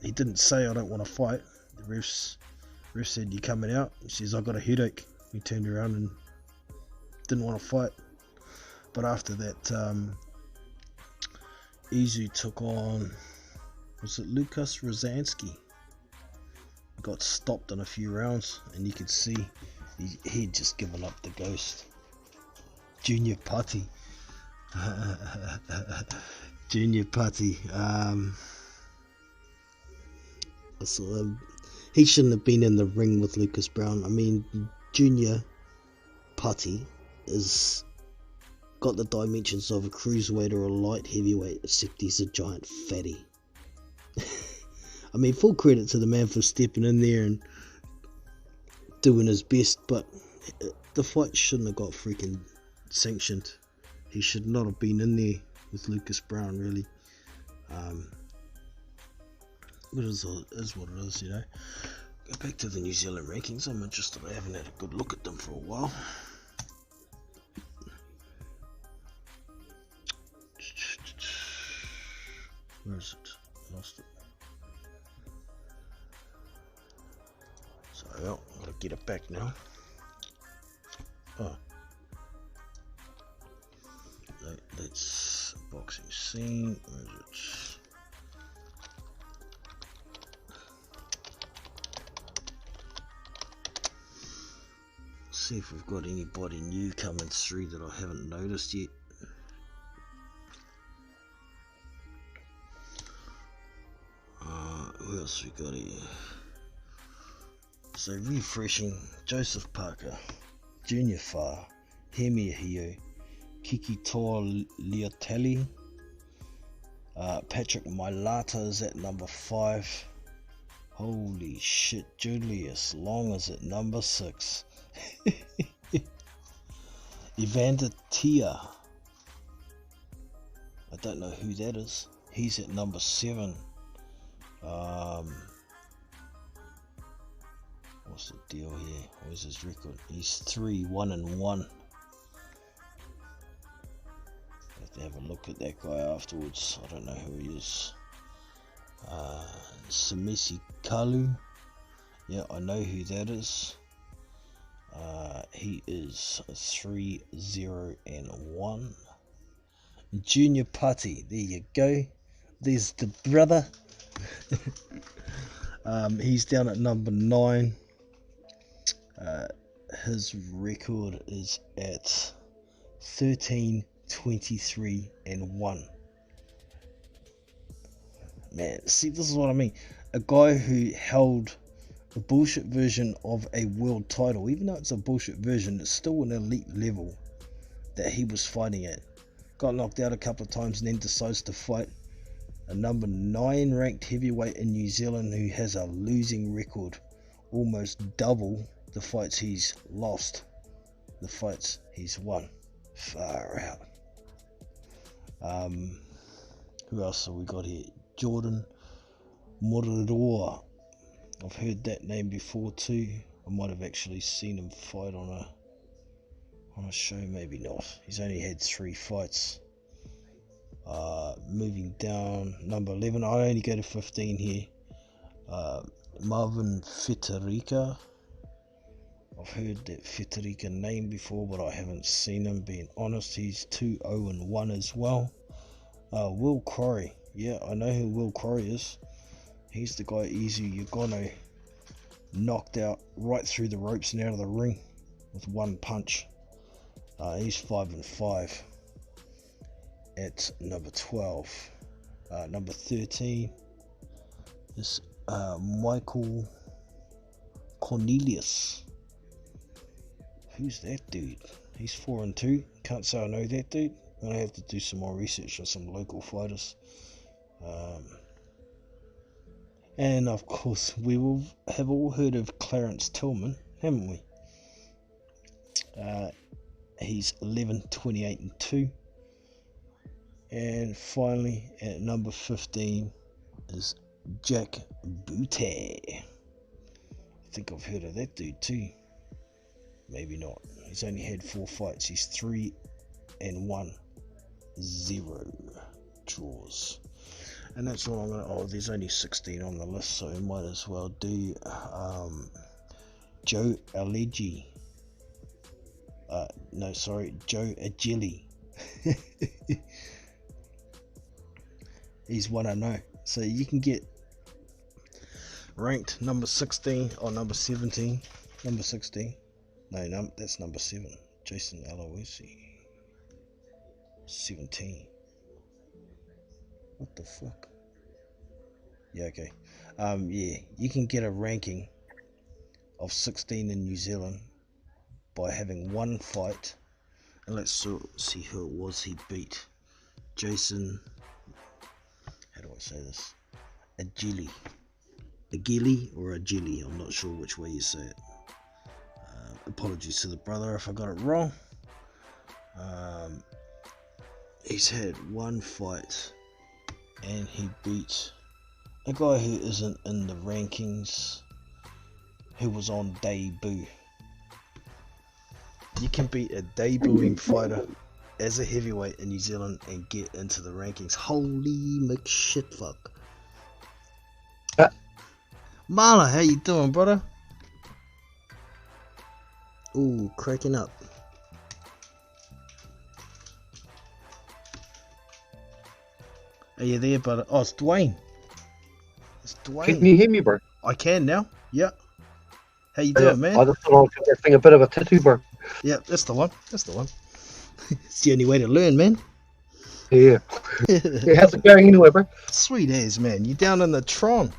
C: He didn't say I don't want to fight. The ref said, you coming out? He says, I got a headache. He turned around and didn't want to fight. But after that, Izu took on, was it Lukas Rozansky? Got stopped in a few rounds, and you could see he'd just given up the ghost. Junior Putty. Junior Putty. So, he shouldn't have been in the ring with Lucas Brown. I mean, Junior Putty is got the dimensions of a cruiserweight or a light heavyweight, except he's a giant fatty. I mean, full credit to the man for stepping in there and doing his best, but the fight shouldn't have got freaking sanctioned. He should not have been in there with Lucas Brown, really. But it is what it is, you know. Go back to the New Zealand rankings. I'm interested. I haven't had a good look at them for a while. Where is it? Lost it. So, well, I'm gonna get it back now. Oh. Let's boxing scene. Where is it? See if we've got anybody new coming through that I haven't noticed yet. Who else we got here? So refreshing: Joseph Parker, Junior Farr, Hemi Ahio, Kikitoa Leotelli, Patrick Mailata is at number 5. Holy shit, Julius Long is at number 6. Evander Tia, I don't know who that is. He's at number 7. What's the deal here? Where's his record? He's 3-1-1. Have to have a look at that guy afterwards. I don't know who he is. Samisi Kalu, yeah, I know who that is. He is 3-0-1. Junior Putty, there you go. There's the brother. He's down at number 9. His record is at 13-23-1. Man, see, this is what I mean. A guy who held a bullshit version of a world title, even though it's a bullshit version, it's still an elite level that he was fighting at. Got knocked out a couple of times and then decides to fight a number 9 ranked heavyweight in New Zealand who has a losing record, almost double the fights he's lost, the fights he's won. Far out. Who else have we got here? Jordan Morodoa. I've heard that name before too. I might have actually seen him fight on a show, maybe not. He's only had 3 fights. Moving down, number 11. I only go to 15 here. Marvin Federica. I've heard that Federica name before, but I haven't seen him, being honest. He's 2-0-1 as well. Will Corey. Yeah, I know who Will Corey is. He's the guy Izu Yagano knocked out right through the ropes and out of the ring with one punch. He's 5-5 at number 12. Number 13 is Michael Cornelius. Who's that dude? He's 4-2. Can't say I know that dude. I'm gonna have to do some more research on some local fighters. And of course, we will have all heard of Clarence Tillman, haven't we? He's 11-28-2. And finally, at number 15 is Jack Butte. I think I've heard of that dude too. Maybe not. He's only had 4 fights. He's 3-1, 0 draws. And that's all I'm gonna. Oh, there's only 16 on the list, so I might as well do Joe Alegi. No, sorry, Joe Agili. He's 1-0. So you can get ranked number 16 or number 17. Number 16. No, that's number 7. Jason Aloisi. 17. What the fuck? Yeah, okay. Yeah, you can get a ranking of 16 in New Zealand by having 1 fight. And let's see who it was he beat. Jason, how do I say this? Agili or Agili, I'm not sure which way you say it. Apologies to the brother if I got it wrong. He's had 1 fight and he beat a guy who isn't in the rankings, who was on debut. You can beat a debuting fighter as a heavyweight in New Zealand and get into the rankings. Holy McShitfuck. Marla, how you doing, brother? Ooh, cracking up. Are you there, brother? Oh, it's Dwayne. It's Dwayne.
E: Can you hear me, bro?
C: I can now. Yeah. How you doing, man?
E: I just thought I'd give that thing a bit of a tattoo, bro.
C: Yeah, that's the one. That's the one. It's the only way to learn, man.
E: Yeah. Yeah, how's it going anyway, bro?
C: Sweet as, man. You down in the Tron?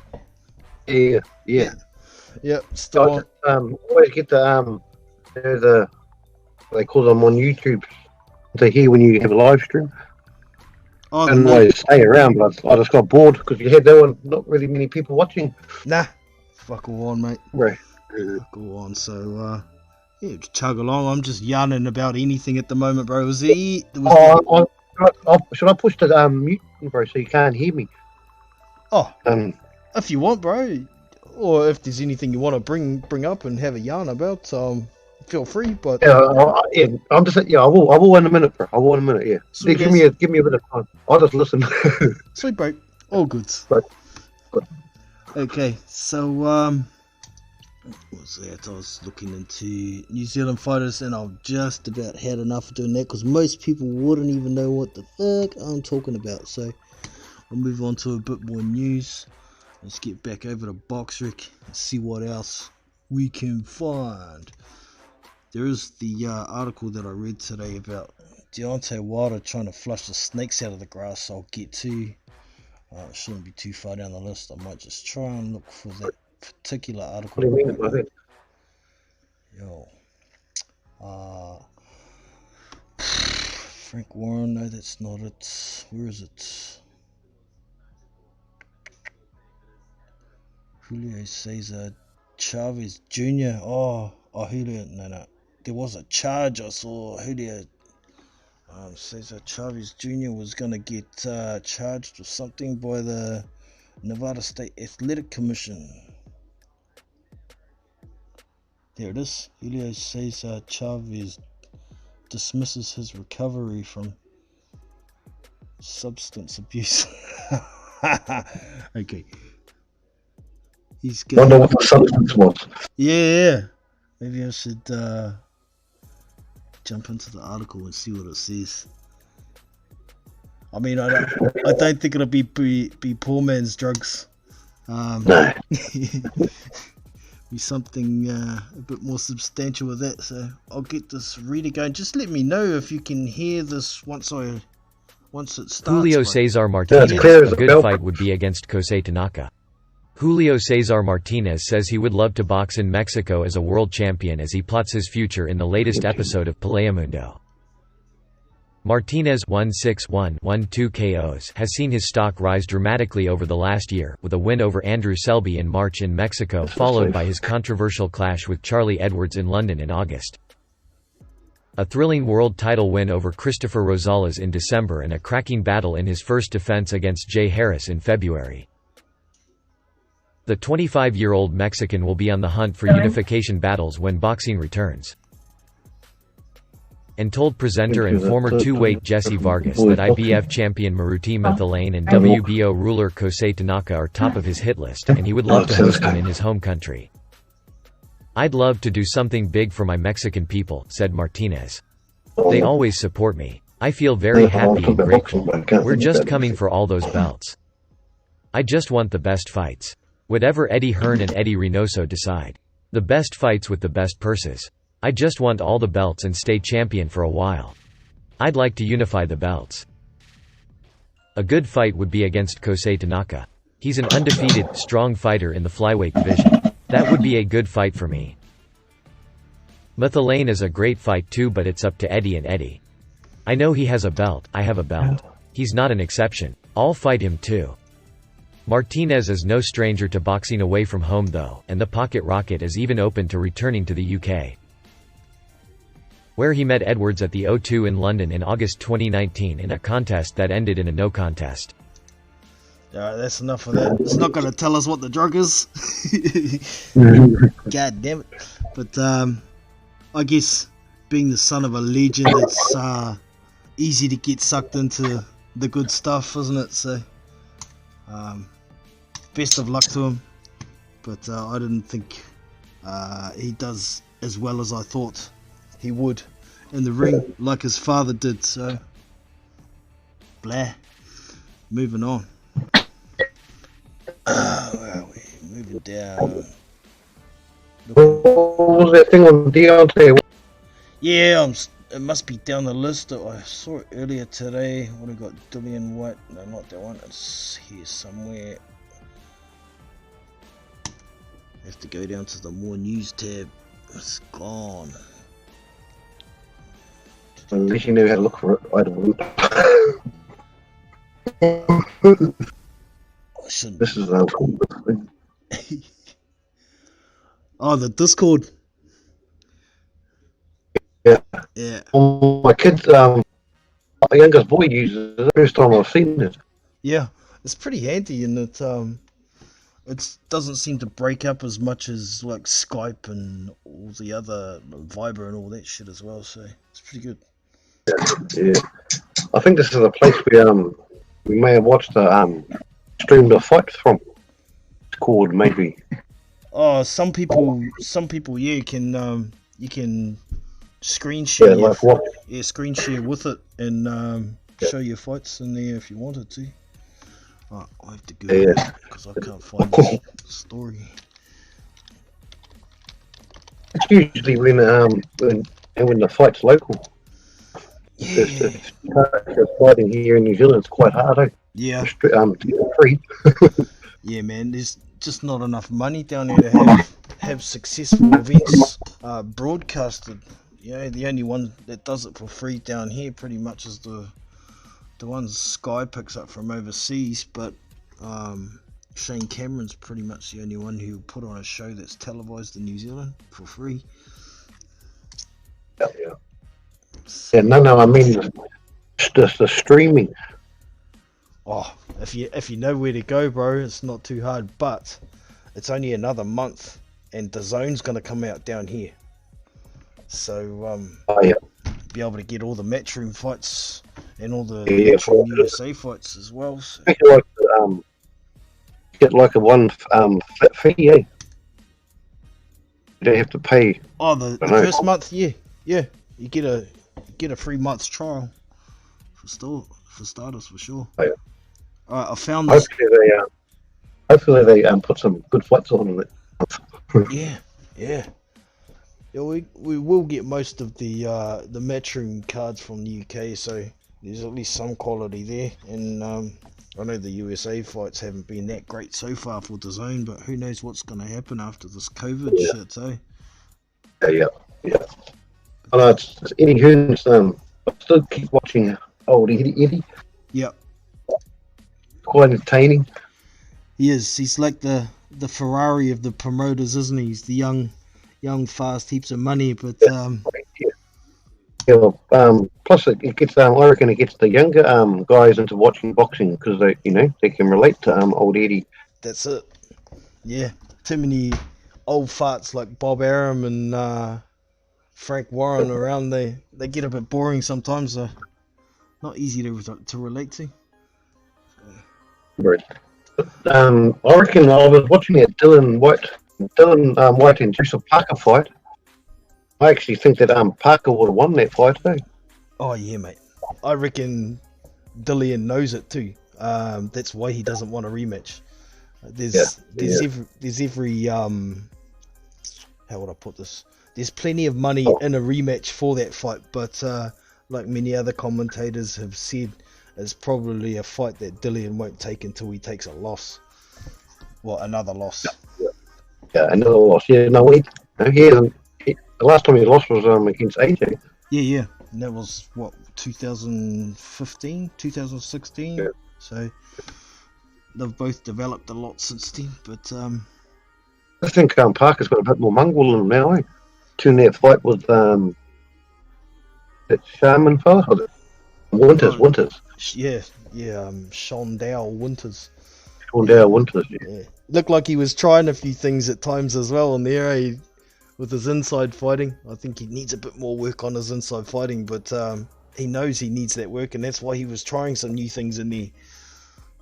E: Yeah.
C: Yep. Still on.
E: Always get the they call them on YouTube to hear when you have a live stream.
C: Oh,
E: And I stay around, but I just got bored because you had there were not really many people watching.
C: Nah. Fuck all on, mate.
E: Right.
C: Fuck all on. So, yeah, just chug along. I'm just yarning about anything at the moment, bro. Should
E: I push the mute, bro, so you can't hear me?
C: Oh, if you want, bro, or if there's anything you want to bring up and have a yarn about, feel free. But
E: I'm just I will in a minute, bro. I will in a minute. Yeah,
C: Sweet,
E: give me a bit of time. I'll just listen.
C: Sweet, bro. All good.
E: Right.
C: Okay, so What's that? I was looking into New Zealand fighters, and I've just about had enough of doing that because most people wouldn't even know what the fuck I'm talking about. So we'll move on to a bit more news. Let's get back over to BoxRec and see what else we can find. There is the article that I read today about Deontay Wilder trying to flush the snakes out of the grass. I'll get to. It shouldn't be too far down the list. I might just try and look for that particular article.
E: What do you mean by that?
C: Frank Warren, no, that's not it. Where is it? Julio Cesar Chavez Jr. Julio, no. There was a charge I saw. Julio Cesar Chavez Jr. was going to get charged with something by the Nevada State Athletic Commission. There it is. Julio Cesar Chavez dismisses his recovery from substance abuse. Okay. He's going.
E: Wonder what the substance was.
C: Yeah. Maybe I should jump into the article and see what it says. I mean, I don't think it'll be poor man's drugs.
E: No.
C: Be something a bit more substantial with that. So I'll get this reader going. Just let me know if you can hear this once it starts.
D: Julio Cesar Martinez, a good fight would be against Kosei Tanaka. Julio Cesar Martinez says he would love to box in Mexico as a world champion as he plots his future in the latest episode of Peleamundo. Martinez 161-12 KOs has seen his stock rise dramatically over the last year, with a win over Andrew Selby in March in Mexico, followed by his controversial clash with Charlie Edwards in London in August. A thrilling world title win over Christopher Rosales in December and a cracking battle in his first defense against Jay Harris in February. The 25-year-old Mexican will be on the hunt for unification battles when boxing returns. And told presenter and former two-weight Jesse Vargas that IBF champion Maruti Mathalane and WBO ruler Kosei Tanaka are top of his hit list, and he would love to host him in his home country. "I'd love to do something big for my Mexican people," said Martinez. "They always support me. I feel very happy and grateful. We're just coming for all those belts. I just want the best fights. Whatever Eddie Hearn and Eddie Reynoso decide. The best fights with the best purses. I just want all the belts and stay champion for a while. I'd like to unify the belts. A good fight would be against Kosei Tanaka. He's an undefeated, strong fighter in the flyweight division. That would be a good fight for me. Mathalane is a great fight too, but it's up to Eddie and Eddie. I know he has a belt, I have a belt. He's not an exception. I'll fight him too." Martinez is no stranger to boxing away from home though, and the Pocket Rocket is even open to returning to the UK, where he met Edwards at the O2 in London in August 2019 in a contest that ended in a no contest.
C: Alright, that's enough of that. It's not going to tell us what the drug is. God damn it. But I guess being the son of a legend, it's easy to get sucked into the good stuff, isn't it? So best of luck to him. But I didn't think he does as well as I thought he would in the ring, like his father did. So blah. Moving on. Where are we? Moving down.
E: What was that thing on Deontay?
C: Yeah, it must be down the list. I saw it earlier today. What have I got? Dillian White. No, not that one. It's here somewhere. I have to go down to the more news tab. It's gone.
E: At least you knew how to look for it. I don't.
C: I shouldn't.
E: This is
C: Oh, the Discord.
E: Yeah.
C: Yeah.
E: My kids, my youngest boy uses it. First time I've seen it.
C: Yeah, it's pretty handy, and it doesn't seem to break up as much as like Skype and all the other Viber and all that shit as well. So it's pretty good.
E: Yeah, I think this is a place we may have watched the streamed a fight from. It's called maybe
C: Oh, some people, yeah, you can screen share,
E: Yeah, like what?
C: screen share with it and show your fights in there if you wanted to. Right, I have to go
E: Yeah.
C: because I can't find the story.
E: It's usually when the fight's local.
C: Yeah,
E: It's fighting here in New Zealand, it's quite hard.
C: yeah,
E: To get free.
C: yeah, man. There's just not enough money down there to have successful events broadcasted. You know, the only one that does it for free down here pretty much is the ones Sky picks up from overseas, but Shane Cameron's pretty much the only one who put on a show that's televised in New Zealand for free.
E: Yeah. Yeah, no, I mean just the streaming.
C: Oh, if you know where to go, bro, it's not too hard. But it's only another month, and DAZN's gonna come out down here, so
E: Oh yeah,
C: be able to get all the Matchroom fights and all the
E: Yeah,
C: Matchroom USA fights as well. So.
E: Get like a one flat fee, eh? You don't have to pay.
C: Oh, the first month, yeah, you get a free month's trial for starters for sure.
E: Oh, yeah.
C: All right, I found this.
E: Hopefully they put some good fights on it.
C: Yeah, we will get most of the Matchroom cards from the UK, so there's at least some quality there. And I know the USA fights haven't been that great so far for DAZN, but who knows what's going to happen after this COVID shit, eh?
E: Yeah. I know it's Eddie Hearn's. I still keep watching old Eddie.
C: Yep.
E: Quite entertaining.
C: He is. He's like the Ferrari of the promoters, isn't he? He's the young, fast, heaps of money, but
E: Plus it gets. I reckon it gets the younger guys into watching boxing because they can relate to old Eddie.
C: That's it. Yeah, too many old farts like Bob Arum and Frank Warren around. They get a bit boring sometimes. They're not easy to relate to.
E: Right. I reckon I was watching that Dylan White and Joseph Parker fight. I actually think that Parker would have won that fight too.
C: Oh yeah, mate. I reckon Dillian knows it too. That's why he doesn't want a rematch. There's every how would I put this? There's plenty of money in a rematch for that fight, but like many other commentators have said, it's probably a fight that Dillian won't take until he takes a loss. Well, another loss.
E: Yeah, another loss. Yeah, no, he hasn't. The last time he lost was against AJ.
C: Yeah. And that was, 2015, 2016? Yeah. So, they've both developed a lot since then, but...
E: I think Parker's got a bit more mongrel in him now, eh? Tune that fight with, that Shaman fella? Winters.
C: Yeah, Shondale Winters.
E: Yeah.
C: Looked like he was trying a few things at times as well in there, eh? With his inside fighting. I think he needs a bit more work on his inside fighting, but he knows he needs that work, and that's why he was trying some new things in there.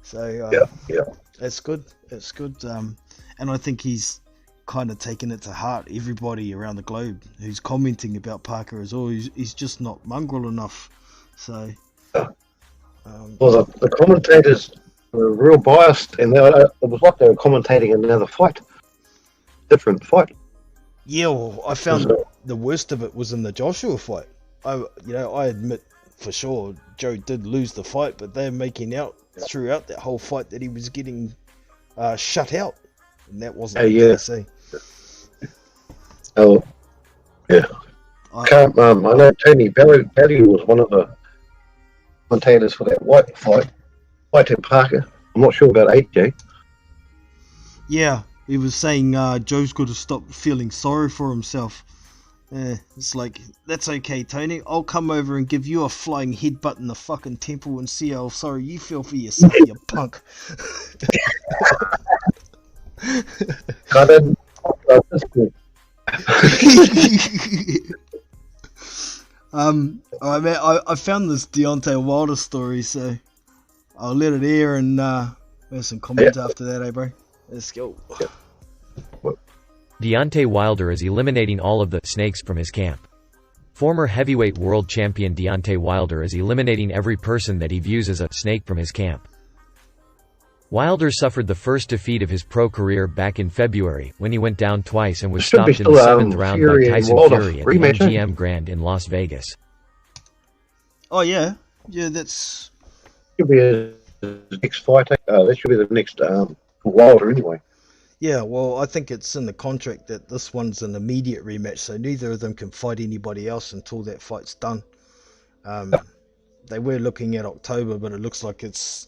C: So
E: yeah,
C: that's good. And I think he's kind of taken it to heart. Everybody around the globe who's commenting about Parker as well, he's just not mongrel enough. So
E: well, the commentators were real biased, and it was like they were commentating another fight, different fight.
C: Yeah, well, I found the worst of it was in the Joshua fight. I admit for sure Joe did lose the fight, but they're making out throughout that whole fight that he was getting shut out, and that wasn't the case.
E: Oh, yeah. I know Tony Bellew was one of the commentators for that White fight, White and Parker. I'm not sure about AJ.
C: Yeah. He was saying Joe's got to stop feeling sorry for himself. It's like, that's okay, Tony. I'll come over and give you a flying headbutt in the fucking temple and see how sorry you feel for yourself, you punk. I found this Deontay Wilder story, so I'll let it air and we have some comments after that, bro. Let's go.
D: Deontay Wilder is eliminating all of the snakes from his camp. Former heavyweight world champion Deontay Wilder is eliminating every person that he views as a snake from his camp. Wilder suffered the first defeat of his pro career back in February, when he went down twice and was stopped in the 7th round by Tyson Fury at the MGM Grand in Las Vegas.
C: Oh yeah, that's
E: Should be his next fight. That should be the next for Wilder anyway.
C: yeah. Well, I think it's in the contract that this one's an immediate rematch, so neither of them can fight anybody else until that fight's done. They were looking at October, but it looks like it's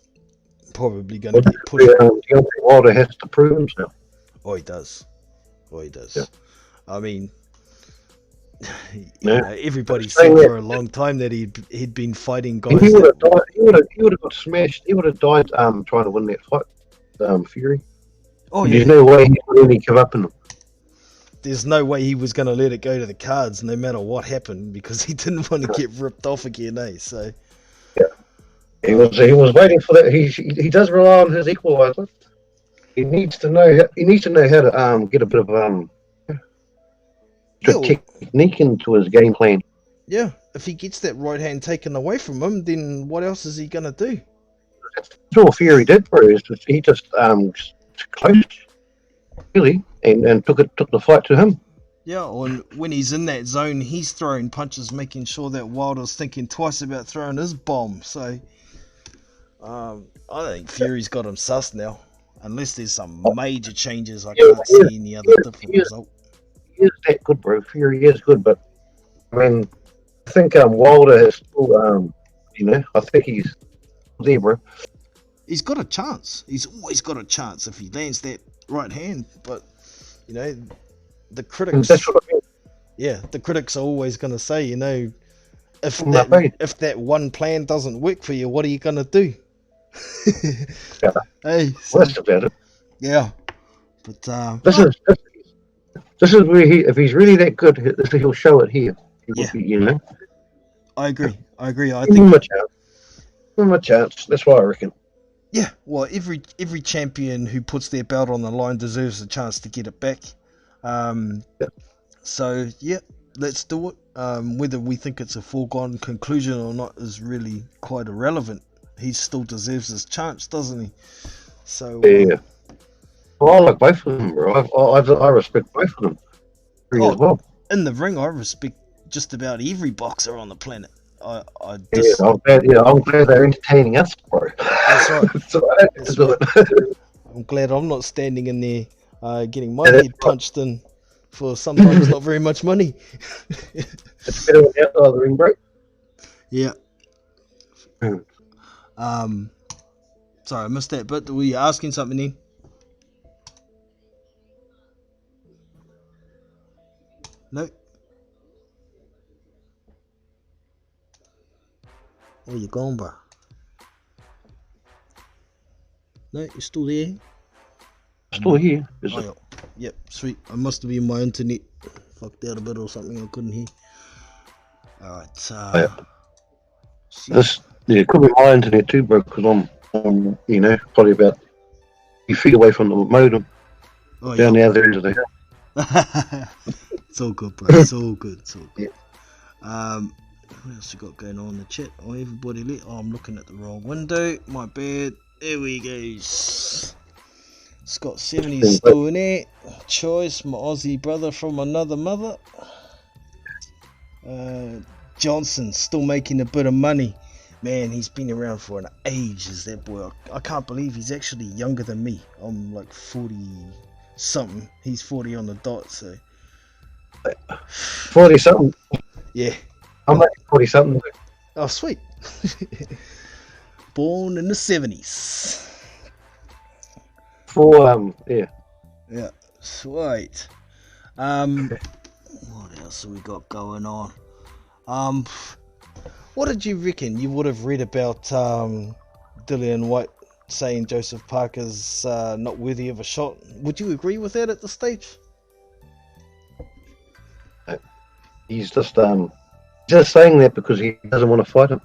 C: probably going to get pushed.
E: Deontay Wilder has to prove himself.
C: Oh, he does.
E: Yeah.
C: I mean,
E: Yeah.
C: everybody
E: Saying
C: said
E: that-
C: for a long time that he'd been fighting
E: And
C: guys.
E: he would have died. He would have got smashed. He would have died trying to win that fight. Fury.
C: Oh
E: There's
C: yeah,
E: no way he would really give up in him.
C: there's no way he was going to let it go to the cards, no matter what happened, because he didn't want to get ripped off again. So
E: He was waiting for that. He does rely on his equalizer. He needs to know how to get a bit of technique into his game plan.
C: yeah, if he gets that right hand taken away from him, then what else is he going to do?
E: That's all Fury did, bro. He just close, really, and took the fight to him.
C: Yeah, and when he's in that zone, he's throwing punches, making sure that Wilder's thinking twice about throwing his bomb. So, I think Fury's got him sussed now. Unless there's some major changes, I can't see any other different result.
E: He is that good, bro. Fury is good, but I mean, I think Wilder is still, I think he's there, bro.
C: He's got a chance. He's always got a chance if he lands that right hand. But, the critics...
E: That's what I mean.
C: Yeah, the critics are always going to say, if
E: Nothing.
C: if that one plan doesn't work for you, what are you going to do?
E: Yeah.
C: Hey, so,
E: Well, that's about it.
C: yeah. But,
E: This is where if he's really that good, he'll show it here. He
C: Yeah.
E: would be,
C: I agree. I
E: Give him a chance. Give him a chance. That's what I reckon.
C: yeah, well, every champion who puts their belt on the line deserves a chance to get it back. So, yeah, let's do it. Whether we think it's a foregone conclusion or not is really quite irrelevant. He still deserves his chance, doesn't he? So,
E: Yeah. Well, I like both of them, bro. I respect both of them.
C: Oh,
E: As well.
C: in the ring, I respect just about every boxer on the planet. I
E: Yeah,
C: just,
E: I'm glad they're entertaining us, bro.
C: That's right.
E: So I don't have to do it.
C: I'm glad I'm not standing in there getting my
E: Yeah, that's
C: head punched in for sometimes not very much money.
E: It's better when the outside of the ring, bro.
C: Yeah.
E: Hmm.
C: Sorry, I missed that bit. Were you asking something then? No. Where you going, bro? No, you're still there.
E: Still here. Is
C: Oh,
E: it?
C: yeah. Yep, sweet. I must have been my internet fucked out a bit or something. I couldn't hear. Alright,
E: It could be my internet too, bro, because I'm probably about a few feet away from the modem
C: oh,
E: down
C: yeah.
E: the other end of the house.
C: It's all good, bro. It's all good. It's all good.
E: Yeah.
C: What else you got going on in the chat? Oh, everybody lit. Oh, I'm looking at the wrong window. My bad. There we go. Scott 70's still in there. Choice, my Aussie brother from another mother. Johnson still making a bit of money. Man, he's been around for an age, is that boy. I can't believe he's actually younger than me. I'm like 40 something. He's 40 on the dot, so
E: 40 something.
C: yeah.
E: I'm like 40 something.
C: Oh, sweet. Born in the 70s.
E: Yeah.
C: Yeah, sweet. What else have we got going on? What did you reckon you would have read about Dillian White saying Joseph Parker's not worthy of a shot? Would you agree with that at this stage?
E: He's just saying that because he doesn't want to fight him.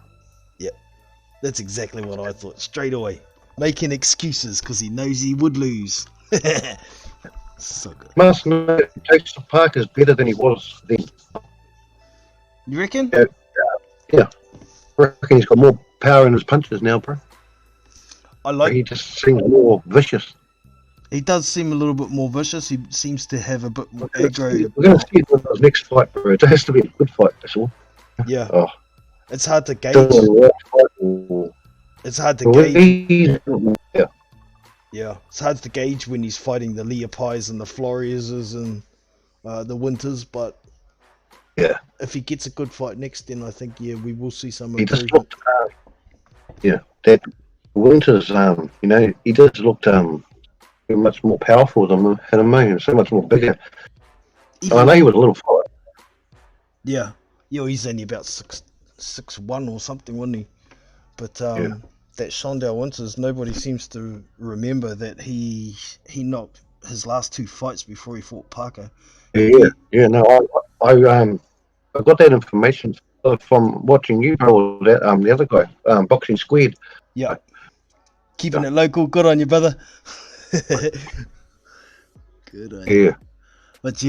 C: That's exactly what I thought straight away. Making excuses because he knows he would lose. So good.
E: Must know Jason Parker's better than he was then.
C: You reckon?
E: Yeah. I reckon he's got more power in his punches now, bro. He just seems more vicious.
C: He does seem a little bit more vicious. He seems to have a bit more aggro.
E: We're going to see it in his next fight, bro. It has to be a good fight, that's all.
C: Yeah.
E: Oh.
C: It's hard to gauge. It's hard to gauge.
E: Yeah.
C: Yeah. It's hard to gauge when he's fighting the Leopais and the Florieses and the Winters, but
E: yeah,
C: if he gets a good fight next, then I think we will see some
E: he
C: improvement.
E: just looked, that Winters, he just looked much more powerful than him, so much more bigger. I know he was a little fight.
C: Yeah, he's only about 6'1" or something, wasn't he? But that Shondell Winters, nobody seems to remember that he knocked his last 2 fights before he fought Parker.
E: No, I got that information from watching you, bro. That the other guy, Boxing Squid.
C: Yeah, keeping it local. Good on you, brother. Good on you. But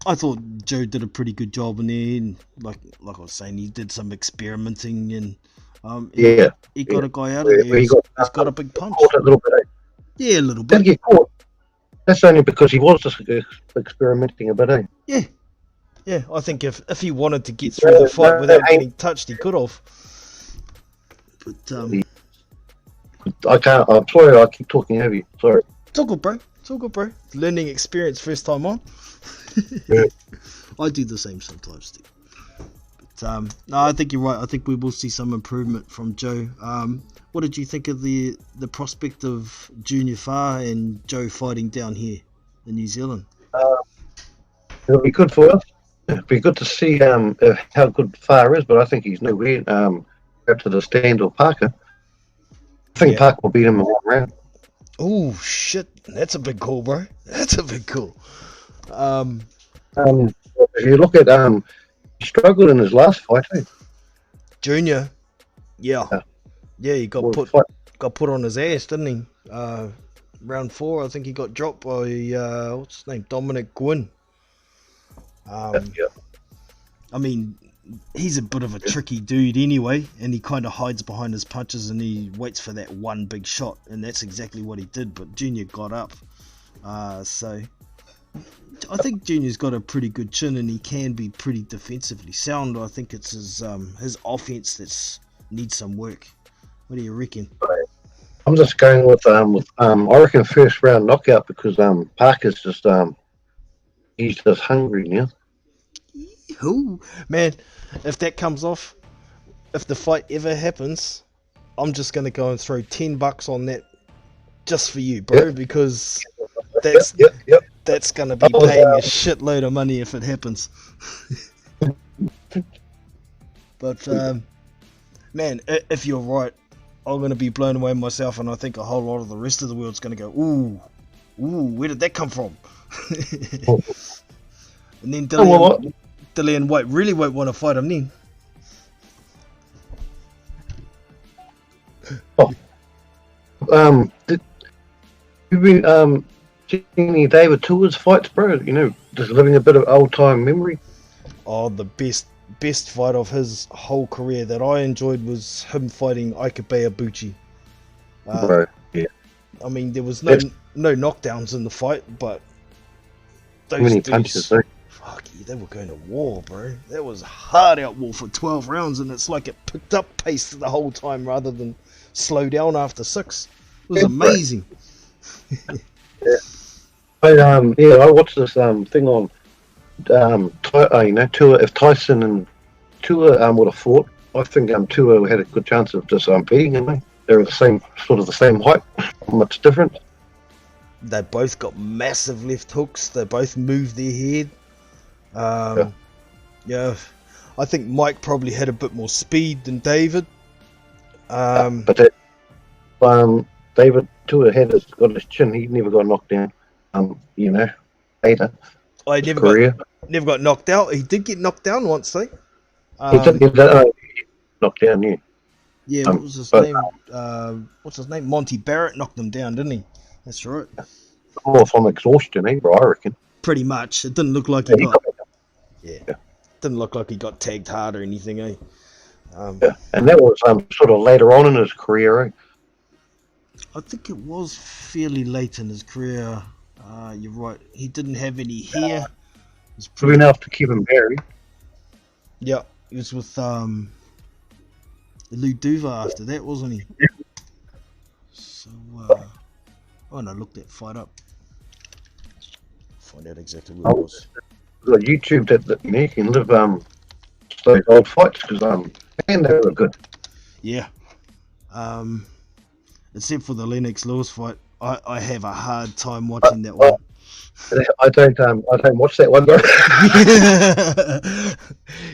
C: I thought Joe did a pretty good job in there, and like I was saying, he did some experimenting, and he got a guy out of there. He's got a big punch.
E: Caught a little bit.
C: Yeah, a little bit.
E: Did get caught. That's only because he was just experimenting a bit,
C: Yeah, I think if he wanted to get through the fight without getting touched, he could have. But
E: I can't. I'm sorry. I keep talking over you. Sorry.
C: It's all good, bro. Learning experience first time on.
E: Yeah.
C: I do the same sometimes too. But no, I think you're right. I think we will see some improvement from Joe. What did you think of the prospect of Junior Farr and Joe fighting down here in New Zealand?
E: It'll be good for us. It'll be good to see how good Farr is, but I think he's nowhere up to the stand of Parker. I think Parker will beat him in 1 round.
C: Oh shit, that's a big call, bro. That's a big call.
E: If you look at he struggled in his last fight,
C: Junior. Yeah, he got put on his ass, didn't he? Round 4, I think he got dropped by what's his name, Dominic Gwynn. I mean, he's a bit of a tricky dude anyway, and he kind of hides behind his punches and he waits for that one big shot, and that's exactly what he did. But Junior got up, so I think Junior's got a pretty good chin, and he can be pretty defensively sound. I think it's his offense that needs some work. What do you reckon?
E: I'm just going with I reckon first round knockout, because Parker's just he's just hungry now.
C: Ooh, man, if that comes off, if the fight ever happens, I'm just gonna go and throw $10 on that just for you, bro, because that's gonna be paying a shitload of money if it happens. But man, if you're right, I'm gonna be blown away myself, and I think a whole lot of the rest of the world's gonna go, ooh, where did that come from? And then Dillian White really won't want to fight him then.
E: You've been seeing David Tour's fights, bro? Just living a bit of old time memory.
C: Oh, the best fight of his whole career that I enjoyed was him fighting Ikebeya Buchi.
E: Bro, yeah.
C: I mean, there was no knockdowns in the fight, but those
E: many
C: dudes,
E: punches,
C: fuck yeah, they were going to war, bro. That was hard out war for 12 rounds, and it's like it picked up pace the whole time rather than slow down after 6. It was amazing.
E: I watched this thing on Tua. If Tyson and Tua would have fought, I think Tua had a good chance of just beating him. They're the same height, not much different.
C: They both got massive left hooks. They both moved their head. I think Mike probably had a bit more speed than David.
E: But David Tua got his chin. He never got knocked down. Later.
C: I never got knocked out. He did get knocked down once, though.
E: He did get knocked down, yeah.
C: Yeah, what was his name? What's his name? Monty Barrett knocked him down, didn't he? That's right.
E: more from exhaustion, bro, I reckon.
C: Pretty much. It didn't look like he
E: Yeah,
C: got. Yeah. Didn't look like he got tagged hard or anything, eh?
E: Yeah. And that was sort of later on in his career, eh?
C: I think it was fairly late in his career. You're right. He didn't have any hair. It was
E: Good enough to keep him buried.
C: Yeah, he was with Lou Duva after that, wasn't he? So, oh no, look that fight up. Find out exactly what it was.
E: Got YouTube that you can live those old fights because man, they were good.
C: Yeah. Except for the Lennox Lewis fight, I have a hard time watching that one.
E: I don't watch that one, bro.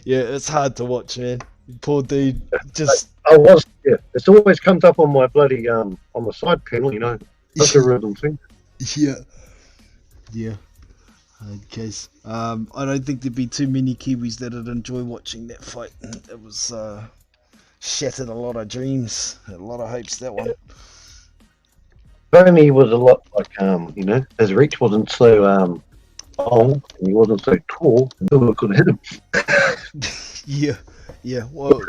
C: Yeah, it's hard to watch, man. Poor dude, just
E: Yeah. It's always comes up on my bloody on the side panel, algorithm thing.
C: Yeah. Okay. I don't think there'd be too many Kiwis that'd enjoy watching that fight. It was shattered a lot of dreams, a lot of hopes. That one.
E: Only was a lot like his reach wasn't so long, and he wasn't so tall. No could hit him.
C: Yeah. Well,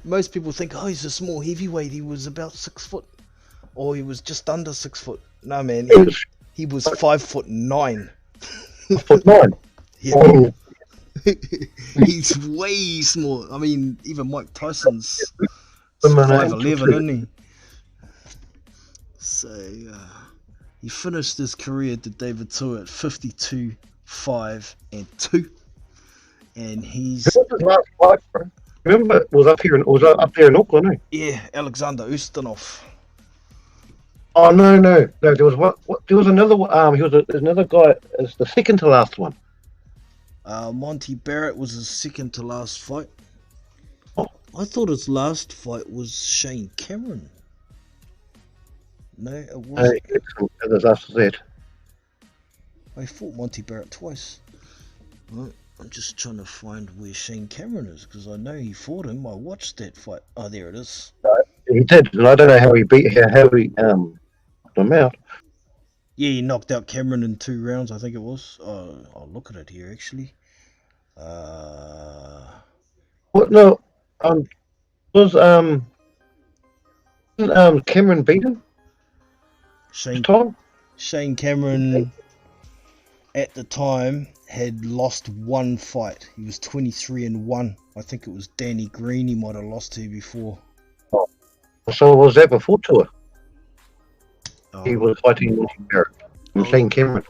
C: most people think, oh, he's a small heavyweight. He was about 6 foot, or he was just under 6 foot. No, man, he was 5'9".
E: 5'9".
C: Yeah.
E: Oh.
C: He's way small. I mean, even Mike Tyson's 5'11", isn't he? So he finished his career at David Tua at 52, 5 and 2, and he's
E: This was his last fight, bro. Remember, it was up there in Auckland, eh?
C: yeah, Alexander Ustinov.
E: Oh no! There was there was another. There's another guy. It's the second to last one.
C: Monty Barrett was his second to last fight.
E: Oh.
C: I thought his last fight was Shane Cameron. No, it wasn't.
E: It was after that.
C: I fought Monty Barrett twice. Well, I'm just trying to find where Shane Cameron is because I know he fought him. I watched that fight. Oh, there it is.
E: He did, and I don't know how he knocked him out.
C: Yeah, he knocked out Cameron in 2 rounds. I think it was. I'll look at it here actually.
E: What? No. Was Cameron beaten?
C: Shane Cameron at the time had lost 1 fight. He was 23-1. I think it was Danny Green he might have lost to before.
E: Oh. So was that before Tua?
C: Oh.
E: He was fighting Monty Barrett and Shane Cameron.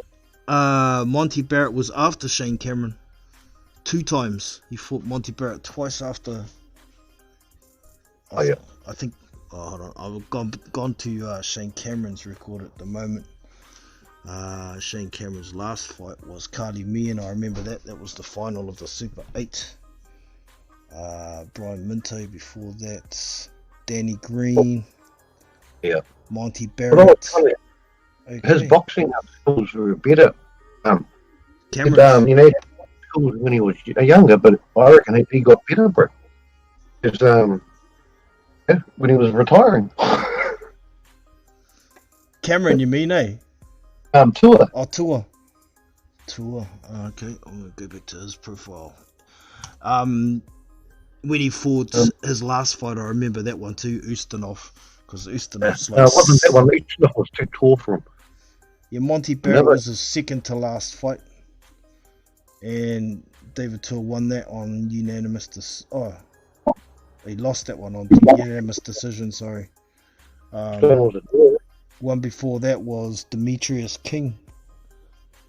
C: Monty Barrett was after Shane Cameron 2 times. He fought Monty Barrett twice after. I think. Oh, hold on. I've gone to Shane Cameron's record at the moment. Shane Cameron's last fight was Carly Meehan. I remember that. That was the final of the Super 8. Brian Minto before that. Danny Green.
E: Yeah.
C: Monty Barrett.
E: Okay. His boxing skills were better.
C: Cameron.
E: He had skills when he was younger, but I reckon he got better, bro. Because when he was retiring.
C: Cameron, you mean, eh?
E: Tua.
C: Oh, Tua. Okay, I'm gonna go back to his profile. When he fought his last fight, I remember that one too, Ustinov, because Ustinov's like.
E: Wasn't that one? Ustinov was too tall for him.
C: Yeah, Monty Barrett was his second to last fight, and David Tua won that on unanimous. He lost that one on unanimous decision. Sorry. One before that was Demetrius King.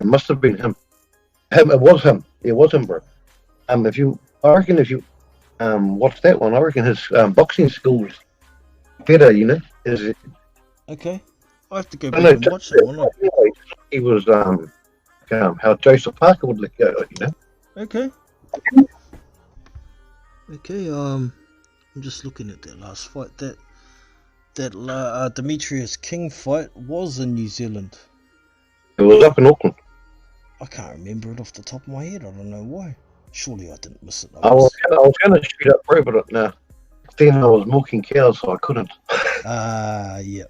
E: It must have been him. It was him. It was him, bro. I reckon if you watch that one, I reckon his boxing skills better. Is it?
C: Okay, I have to go back and watch that one.
E: He was how Joseph Parker would let go.
C: Okay. I'm just looking at that last fight. That Demetrius King fight was in New Zealand.
E: It was up in Auckland.
C: I can't remember it off the top of my head. I don't know why. Surely I didn't miss it.
E: I was going to shoot up bro, but no. Then I was milking cows, so I couldn't.
C: Yeah.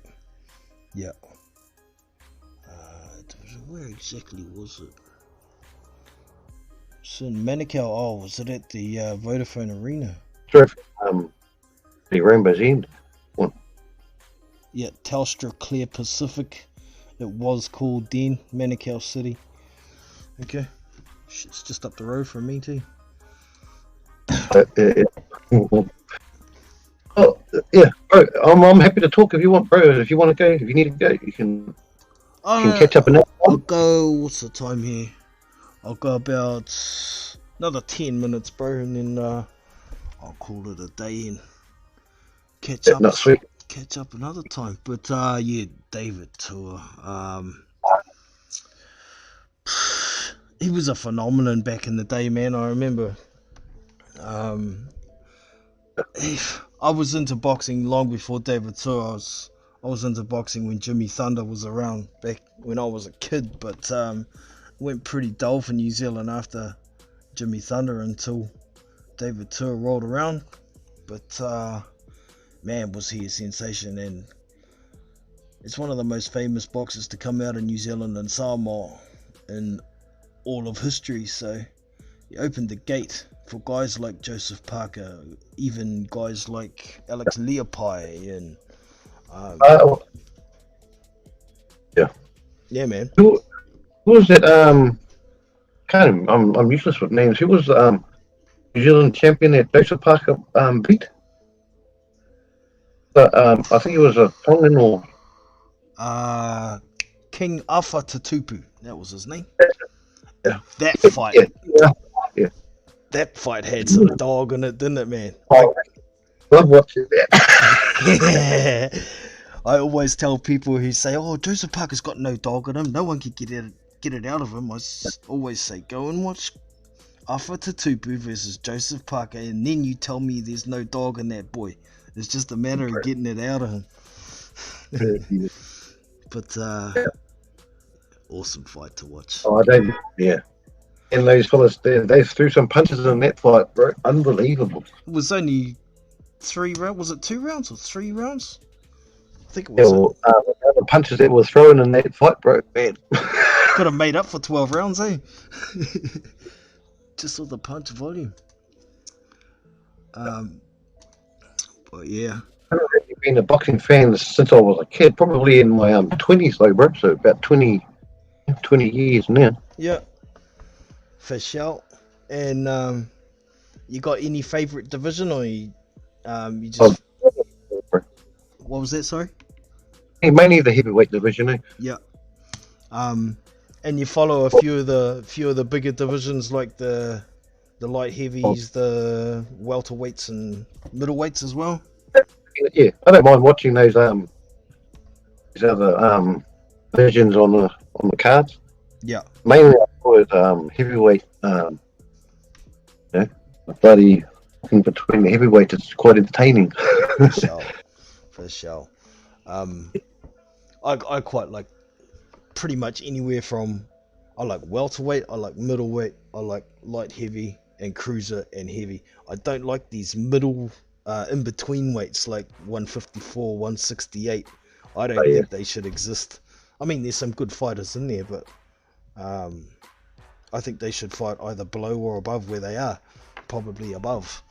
C: Where exactly was it? It's in Manukau. Oh, was it at the Vodafone Arena?
E: Sure. The Rainbow's End.
C: Yeah, Telstra Clear Pacific. It was called then Manukau City. Okay, it's just up the road from me too.
E: Oh, yeah, bro. I'm happy to talk if you want, bro. If you want to go, if you need to go, you can catch up in that.
C: I'll go. What's the time here? I'll go about another 10 minutes, bro, and then I'll call it a day and catch up.
E: Not sweet.
C: Catch up another time. But yeah, David Tua. He was a phenomenon back in the day, man. I remember. I was into boxing long before David Tua. I was into boxing when Jimmy Thunder was around back when I was a kid, but went pretty dull for New Zealand after Jimmy Thunder until David Tua rolled around. But man, was he a sensation, and it's one of the most famous boxers to come out of New Zealand and Samoa in all of history. So he opened the gate for guys like Joseph Parker, even guys like Alex Leopai, and yeah, man.
E: Who was that? I'm useless with names. Who was New Zealand champion that Joseph Parker beat? But I think it was a Tongan or
C: King Afa Tatupu. That was his name.
E: Yeah.
C: That fight.
E: Yeah.
C: That fight had some dog in it, didn't it, man?
E: Oh, love watching that.
C: Yeah. I always tell people who say, "Oh, Joseph Parker's got no dog in him. No one can get it out of him." I always say, "Go and watch Afa Tatupu versus Joseph Parker, and then you tell me there's no dog in that boy. It's just a matter of getting it out of him." But awesome fight to watch.
E: Oh, yeah. And those fellas, they threw some punches in that fight, bro. Unbelievable.
C: It was only 3 rounds. Was it 2 rounds or 3 rounds? I think it
E: Yeah,
C: was.
E: the punches that were thrown in that fight, bro, man.
C: Could have made up for 12 rounds, eh? Just with the punch volume. But yeah.
E: I've been a boxing fan since I was a kid, probably in my 20s, though, bro. So about 20 years now.
C: Yeah. For sure. And you got any favourite division, or you just... What was that, sorry?
E: Hey, mainly the heavyweight division, eh?
C: Yeah. And you follow a few of the bigger divisions, like the light heavies, the welterweights and middleweights as well.
E: Yeah, I don't mind watching those other divisions on the cards.
C: Yeah.
E: Mainly I thought heavyweight. Bloody in between the heavyweight, it's quite entertaining.
C: For sure. I quite like pretty much anywhere from, I like welterweight, I like middleweight, I like light heavy and cruiser and heavy. I don't like these middle in between weights like 154, 168. I don't think they should exist. I mean, there's some good fighters in there, but I think they should fight either below or above where they are, probably above.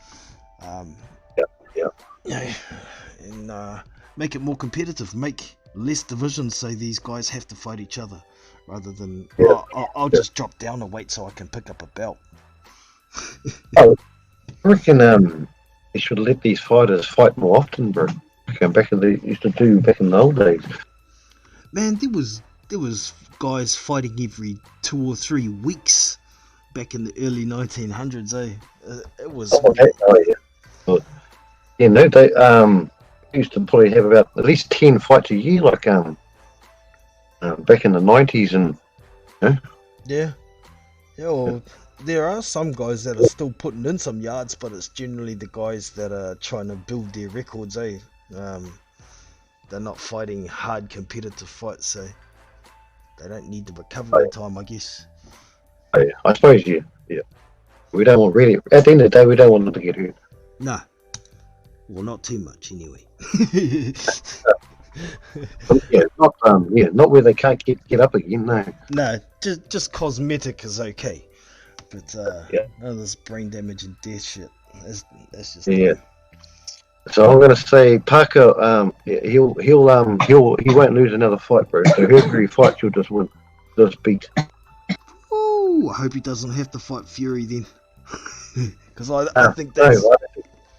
C: Yeah, and make it more competitive, make less divisions so these guys have to fight each other, rather than I'll just drop down a weight so I can pick up a belt.
E: I reckon they should let these fighters fight more often, bro. Back in they used to do back in the old days.
C: Man, there was guys fighting every 2 or 3 weeks back in the early 1900s, eh? It was...
E: Yeah, no, they used to probably have about at least 10 fights a year, like back in the 90s, and
C: yeah. Well, there are some guys that are still putting in some yards, but it's generally the guys that are trying to build their records, eh? They're not fighting hard competitive fights, so they don't need the recovery time, I guess.
E: I suppose, yeah. We don't want, really, at the end of the day, we don't want them to get hurt.
C: Nah. Well, not too much, anyway.
E: Not where they can't get up again. No.
C: No, just cosmetic is okay, but
E: Yeah.
C: no, this brain damage and death shit. That's just
E: Yeah. So I'm gonna say Parker. He won't lose another fight, bro. So whoever he fights, he'll just win, just beat.
C: Oh, I hope he doesn't have to fight Fury then, because I think that's
E: No,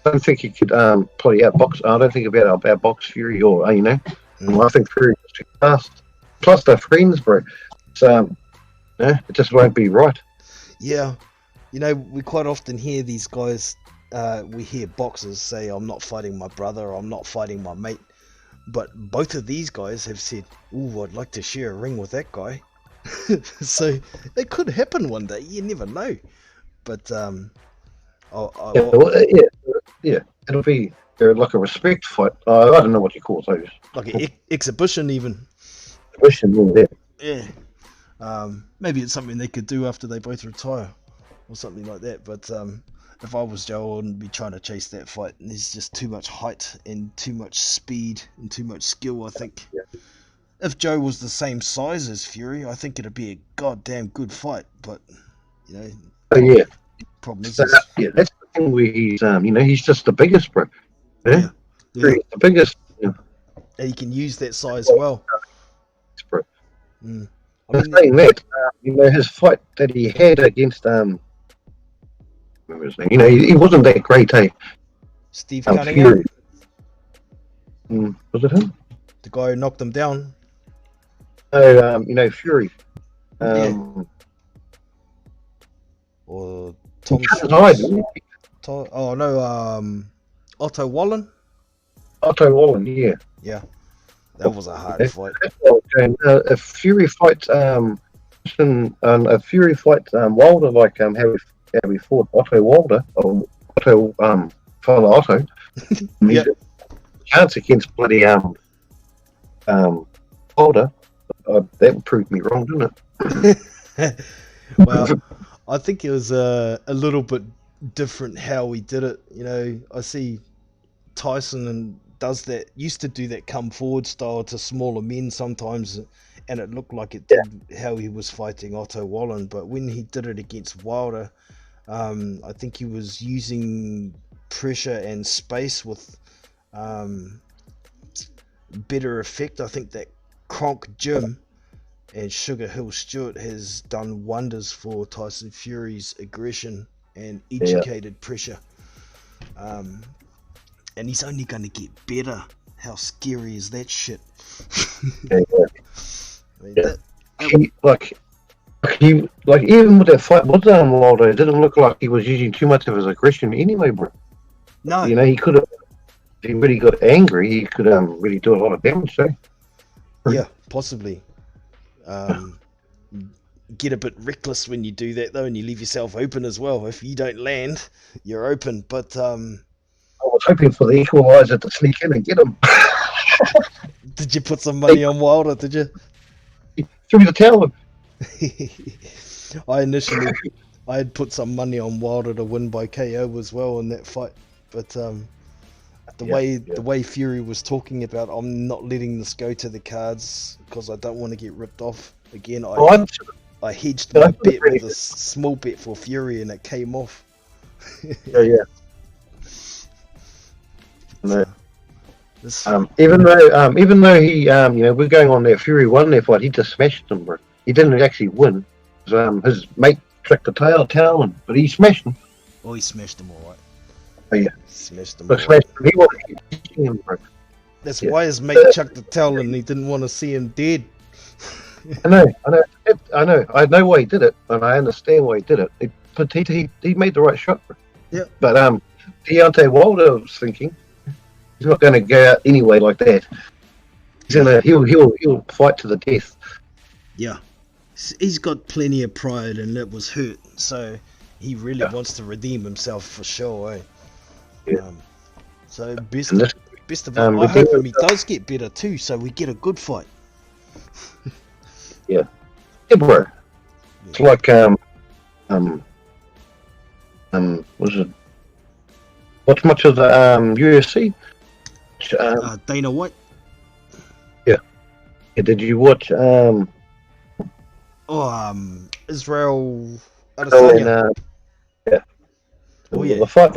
E: I don't think he could probably outbox. I don't think about outbox Fury or I think Fury is too fast. Plus they're friends, bro. So it just won't be right.
C: yeah. You know, we quite often hear these guys. We hear boxers say, "I'm not fighting my brother. I'm not fighting my mate." But both of these guys have said, "Ooh, I'd like to share a ring with that guy." So it could happen one day. You never know. But
E: It'll be like a respect fight. I don't know what you call those.
C: like an exhibition, even.
E: Yeah.
C: Yeah. Maybe it's something they could do after they both retire, or something like that. But if I was Joe, I wouldn't be trying to chase that fight. And there's just too much height and too much speed and too much skill, I think. If Joe was the same size as Fury, I think it'd be a goddamn good fight. But, you know,
E: Oh yeah.
C: problem is,
E: That's the thing where he's just the biggest, bro. Yeah.
C: yeah,
E: He's the biggest.
C: and he can use that size well.
E: Bro.
C: Mm. I
E: I'm
C: mean,
E: saying that, his fight that he had against remember his name? He wasn't that great, eh?
C: Steve Cunningham,
E: Fury. Was it him?
C: the guy who knocked him down.
E: No, Fury.
C: Or Tom
E: He cut his
C: Schwartz.
E: eye, didn't he?
C: Oh no, Otto Wallen.
E: Otto Wallen, yeah.
C: Yeah, that was a hard fight.
E: If Fury fights Wilder like how we fought Otto Wilder or Otto Father Otto,
C: Yep.
E: chance against bloody Wilder, that proved me wrong, didn't it?
C: Well, I think it was a little bit different how he did it. You know, I see Tyson and used to do that come forward style to smaller men sometimes, and it looked like it did how he was fighting Otto Wallen. But when he did it against Wilder, I think he was using pressure and space with better effect. I think that Kronk Jim and Sugar Hill Stewart has done wonders for Tyson Fury's aggression and educated pressure. And he's only going to get better. How scary is that shit? I mean,
E: Even with that fight with Wilder, it didn't look like he was using too much of his aggression anyway, bro.
C: no,
E: He could have. If he really got angry, he could really do a lot of damage. So.
C: yeah, possibly. Get a bit reckless when you do that though, and you leave yourself open as well. If you don't land, you're open. But
E: I was hoping for the equalizer to sneak in and get him.
C: did you put some money on Wilder? Did you?
E: Through the towel.
C: I had put some money on Wilder to win by KO as well in that fight, but the way Fury was talking about, I'm not letting this go to the cards because I don't want to get ripped off again. I hedged my bet with a small bet for Fury and it came off.
E: Yeah. No.
C: This,
E: Even though he, we're going on there. Fury won their fight. He just smashed him, bro. He didn't actually win. His mate tricked the tail, but he smashed him.
C: oh, he smashed him all right.
E: Oh yeah,
C: Smashed him.
E: but
C: All right.
E: smashed him. He wanted to keep him, bro.
C: That's
E: Yeah.
C: why his mate chucked the towel and he didn't want to see him dead.
E: I know. I know why he did it, and I understand why he did it. But he made the right shot, bro.
C: Yeah.
E: But Deontay Wilder was thinking he's not going to go out anyway like that. He'll fight to the death.
C: Yeah, he's got plenty of pride and that was hurt, so he really wants to redeem himself for sure, eh?
E: Yeah.
C: So best
E: And this,
C: of luck. I hope he does get better too, so we get a good fight.
E: yeah, bro. It's like was it? Watch much of the UFC?
C: Dana White.
E: Did you watch
C: Israel
E: and,
C: Adesanya.
E: yeah,
C: Oh yeah,
E: the fight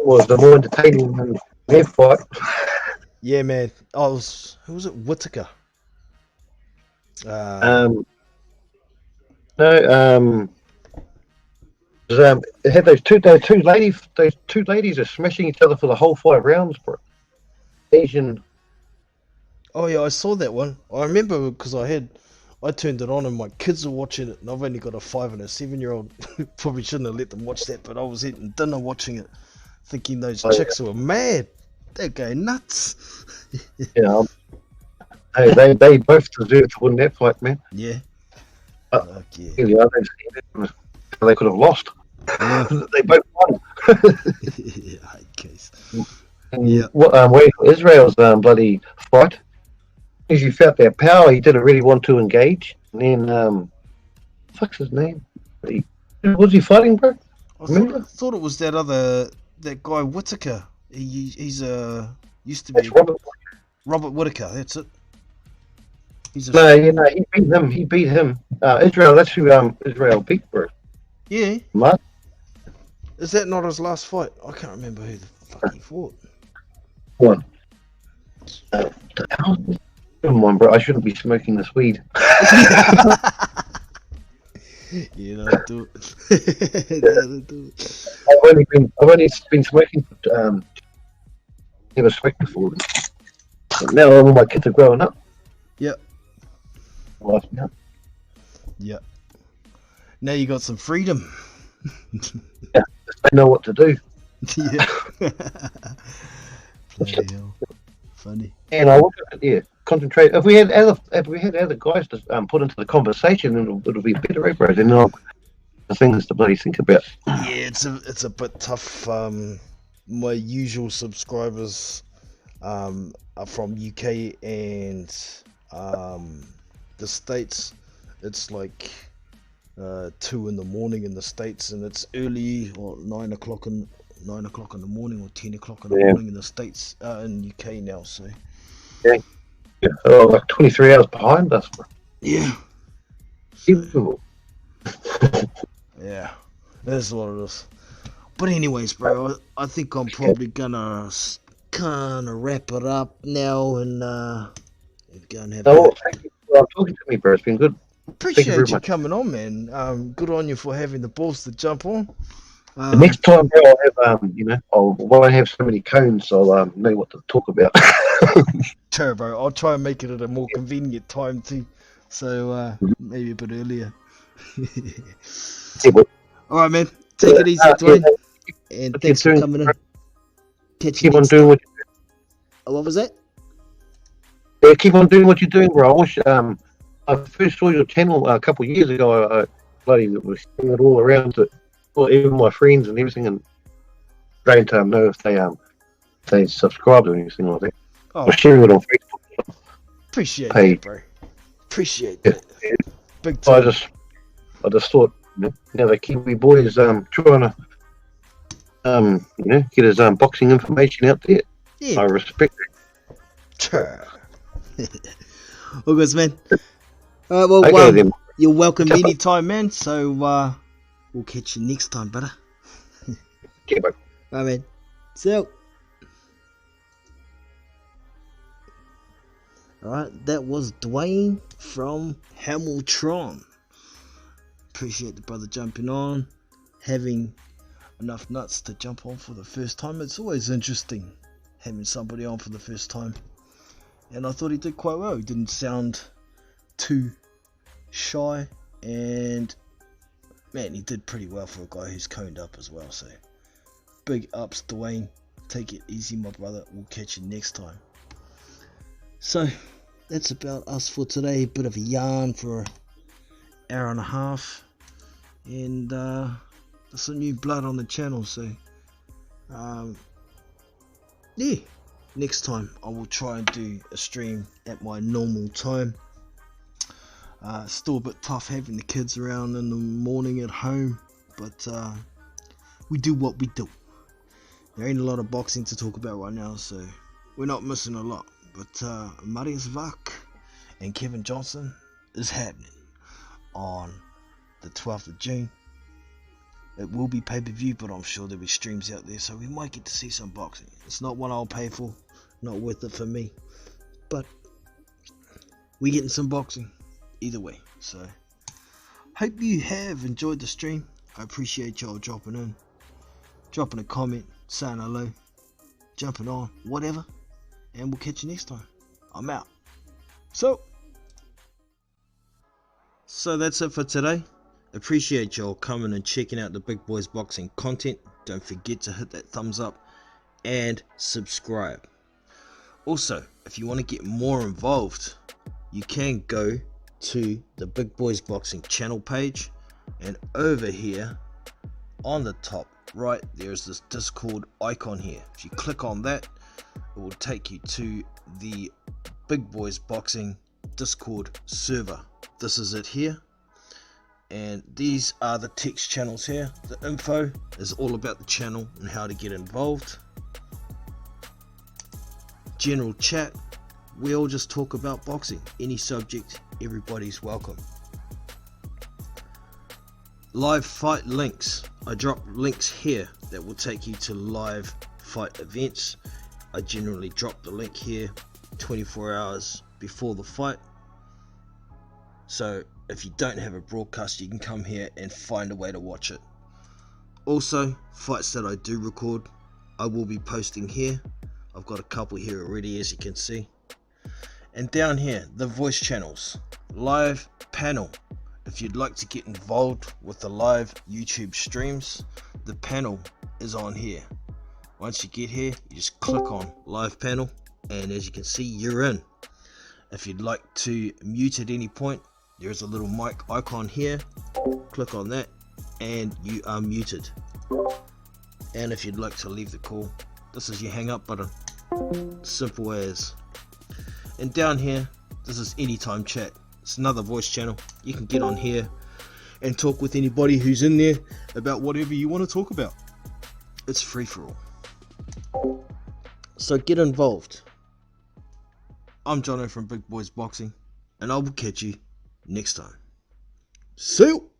E: was the more entertaining than their fight.
C: yeah, man. Who was it? Whitaker. Uh,
E: Um, no, it had those two ladies are smashing each other for the whole 5 rounds, bro. Asian.
C: oh yeah, I saw that one. I remember because I turned it on and my kids were watching it, and I've only got a 5 and a 7-year-old. Probably shouldn't have let them watch that, but I was eating dinner watching it, thinking those
E: Oh, yeah.
C: chicks were mad. They're going nuts.
E: You know, hey, they both deserve to win that fight, man.
C: Yeah.
E: Uh,
C: Fuck yeah.
E: The others, they could have lost.
C: Yeah.
E: They both won.
C: Yeah, I guess.
E: And
C: Yeah.
E: waiting for Israel's bloody fight. As you felt their power, he didn't really want to engage. And then, fuck's his name? Who was he fighting, bro?
C: I
E: Remember?
C: thought it was that guy Whitaker. He's used to
E: That's
C: be
E: Robert.
C: Robert Whitaker. That's it. He's a
E: No, you know, he beat him. He beat him. Israel. That's who Israel beat, bro.
C: yeah.
E: Mark
C: Is that not his last fight? I can't remember who the fuck he fought.
E: won. Come on, bro. I shouldn't be smoking this weed.
C: Yeah, don't do it. Don't do it.
E: I've only been smoking. Never smoked before. But now all my kids are growing up.
C: Yep.
E: Life now.
C: Yep. Now you got some freedom.
E: They know what to do.
C: Yeah. Bloody hell. Funny.
E: And I would concentrate. If we had other guys to put into the conversation, it'll be better, right, bro? Then the things to bloody think about.
C: Yeah, it's a bit tough. My usual subscribers are from UK and the States. It's like 2 in the morning in the States, and it's early, or 9 o'clock in the morning, or 10 o'clock in the morning in the States, in UK now. So
E: Yeah, like 23 hours behind us, bro.
C: yeah,
E: Unbelievable.
C: yeah, that's what it is. But anyways, bro, I think I'm probably gonna kind of wrap it up now and go and have.
E: Thank you for talking to me, bro. It's been good.
C: Appreciate
E: very
C: you
E: much.
C: coming on, man. Good on you for having the balls to jump on.
E: The next time, bro, I'll have I won't have so many cones. I'll know what to talk about.
C: Sure, bro. I'll try and make it at a more convenient time too. So maybe a bit earlier.
E: Yeah, but
C: All right, man. Take it easy, Dwayne. And
E: What
C: thanks
E: you
C: for
E: doing,
C: coming in.
E: bro?
C: Catch you
E: keep on
C: next
E: doing
C: time.
E: what
C: What was that?
E: keep on doing what you're doing, bro. I wish I first saw your channel a couple of years ago. I bloody was seeing it all around it, well, even my friends and everything, and trying to know if they subscribed or anything like that.
C: Oh,
E: Or sharing it on Facebook.
C: appreciate
E: Hey.
C: that, bro. Appreciate
E: Yeah.
C: that. Big
E: I
C: time.
E: just thought, the Kiwi boy is trying to get his boxing information out there. I
C: Yeah.
E: respect it.
C: Sure. All good, man. All right, well,
E: Okay, then.
C: you're welcome anytime, man. So we'll catch you next time, brother.
E: Yeah, bro.
C: All right, man. So. Alright, that was Dwayne from Hamilton. Appreciate the brother jumping on, having enough nuts to jump on for the first time. It's always interesting having somebody on for the first time. And I thought he did quite well. He didn't sound too shy, and man, he did pretty well for a guy who's coned up as well. So big ups, Dwayne. Take it easy, my brother. We'll catch you next time. So that's about us for today. Bit of a yarn for an hour and a half, and there's some new blood on the channel. So yeah, next time I will try and do a stream at my normal time. Still a bit tough having the kids around in the morning at home, but we do what we do. There ain't a lot of boxing to talk about right now, so we're not missing a lot. But Marius Vak, and Kevin Johnson is happening on the 12th of June. It will be pay-per-view, but I'm sure there'll be streams out there, so we might get to see some boxing. It's not one I'll pay for, not worth it for me, but we're getting some boxing either way. So hope you have enjoyed the stream. I appreciate y'all dropping in, dropping a comment, saying hello, jumping on, whatever, and we'll catch you next time. I'm out. So that's it for today. Appreciate y'all coming and checking out the Big Boys Boxing content. Don't forget to hit that thumbs up and subscribe. Also, if you want to get more involved, you can go to the Big Boys Boxing channel page, and over here on the top right there's this Discord icon here. If you click on that, it will take you to the Big Boys Boxing Discord server. This is it here, and these are the text channels here. The info is all about the channel and how to get involved. General chat, we all just talk about boxing, any subject, everybody's welcome. Live fight links, I drop links here that will take you to live fight events. I generally drop the link here 24 hours before the fight, so if you don't have a broadcast, you can come here and find a way to watch it. Also, fights that I do record, I will be posting here. I've got a couple here already, as you can see. And down here, the voice channels, live panel. If you'd like to get involved with the live YouTube streams, the panel is on here. Once you get here, you just click on live panel, and as you can see, you're in. If you'd like to mute at any point, there's a little mic icon here. Click on that and you are muted. And if you'd like to leave the call, this is your hang up button. Simple as. And down here, this is anytime chat. It's another voice channel. You can get on here and talk with anybody who's in there about whatever you want to talk about. It's free for all. So get involved. I'm Jono from Big Boys Boxing, and I will catch you next time. See you!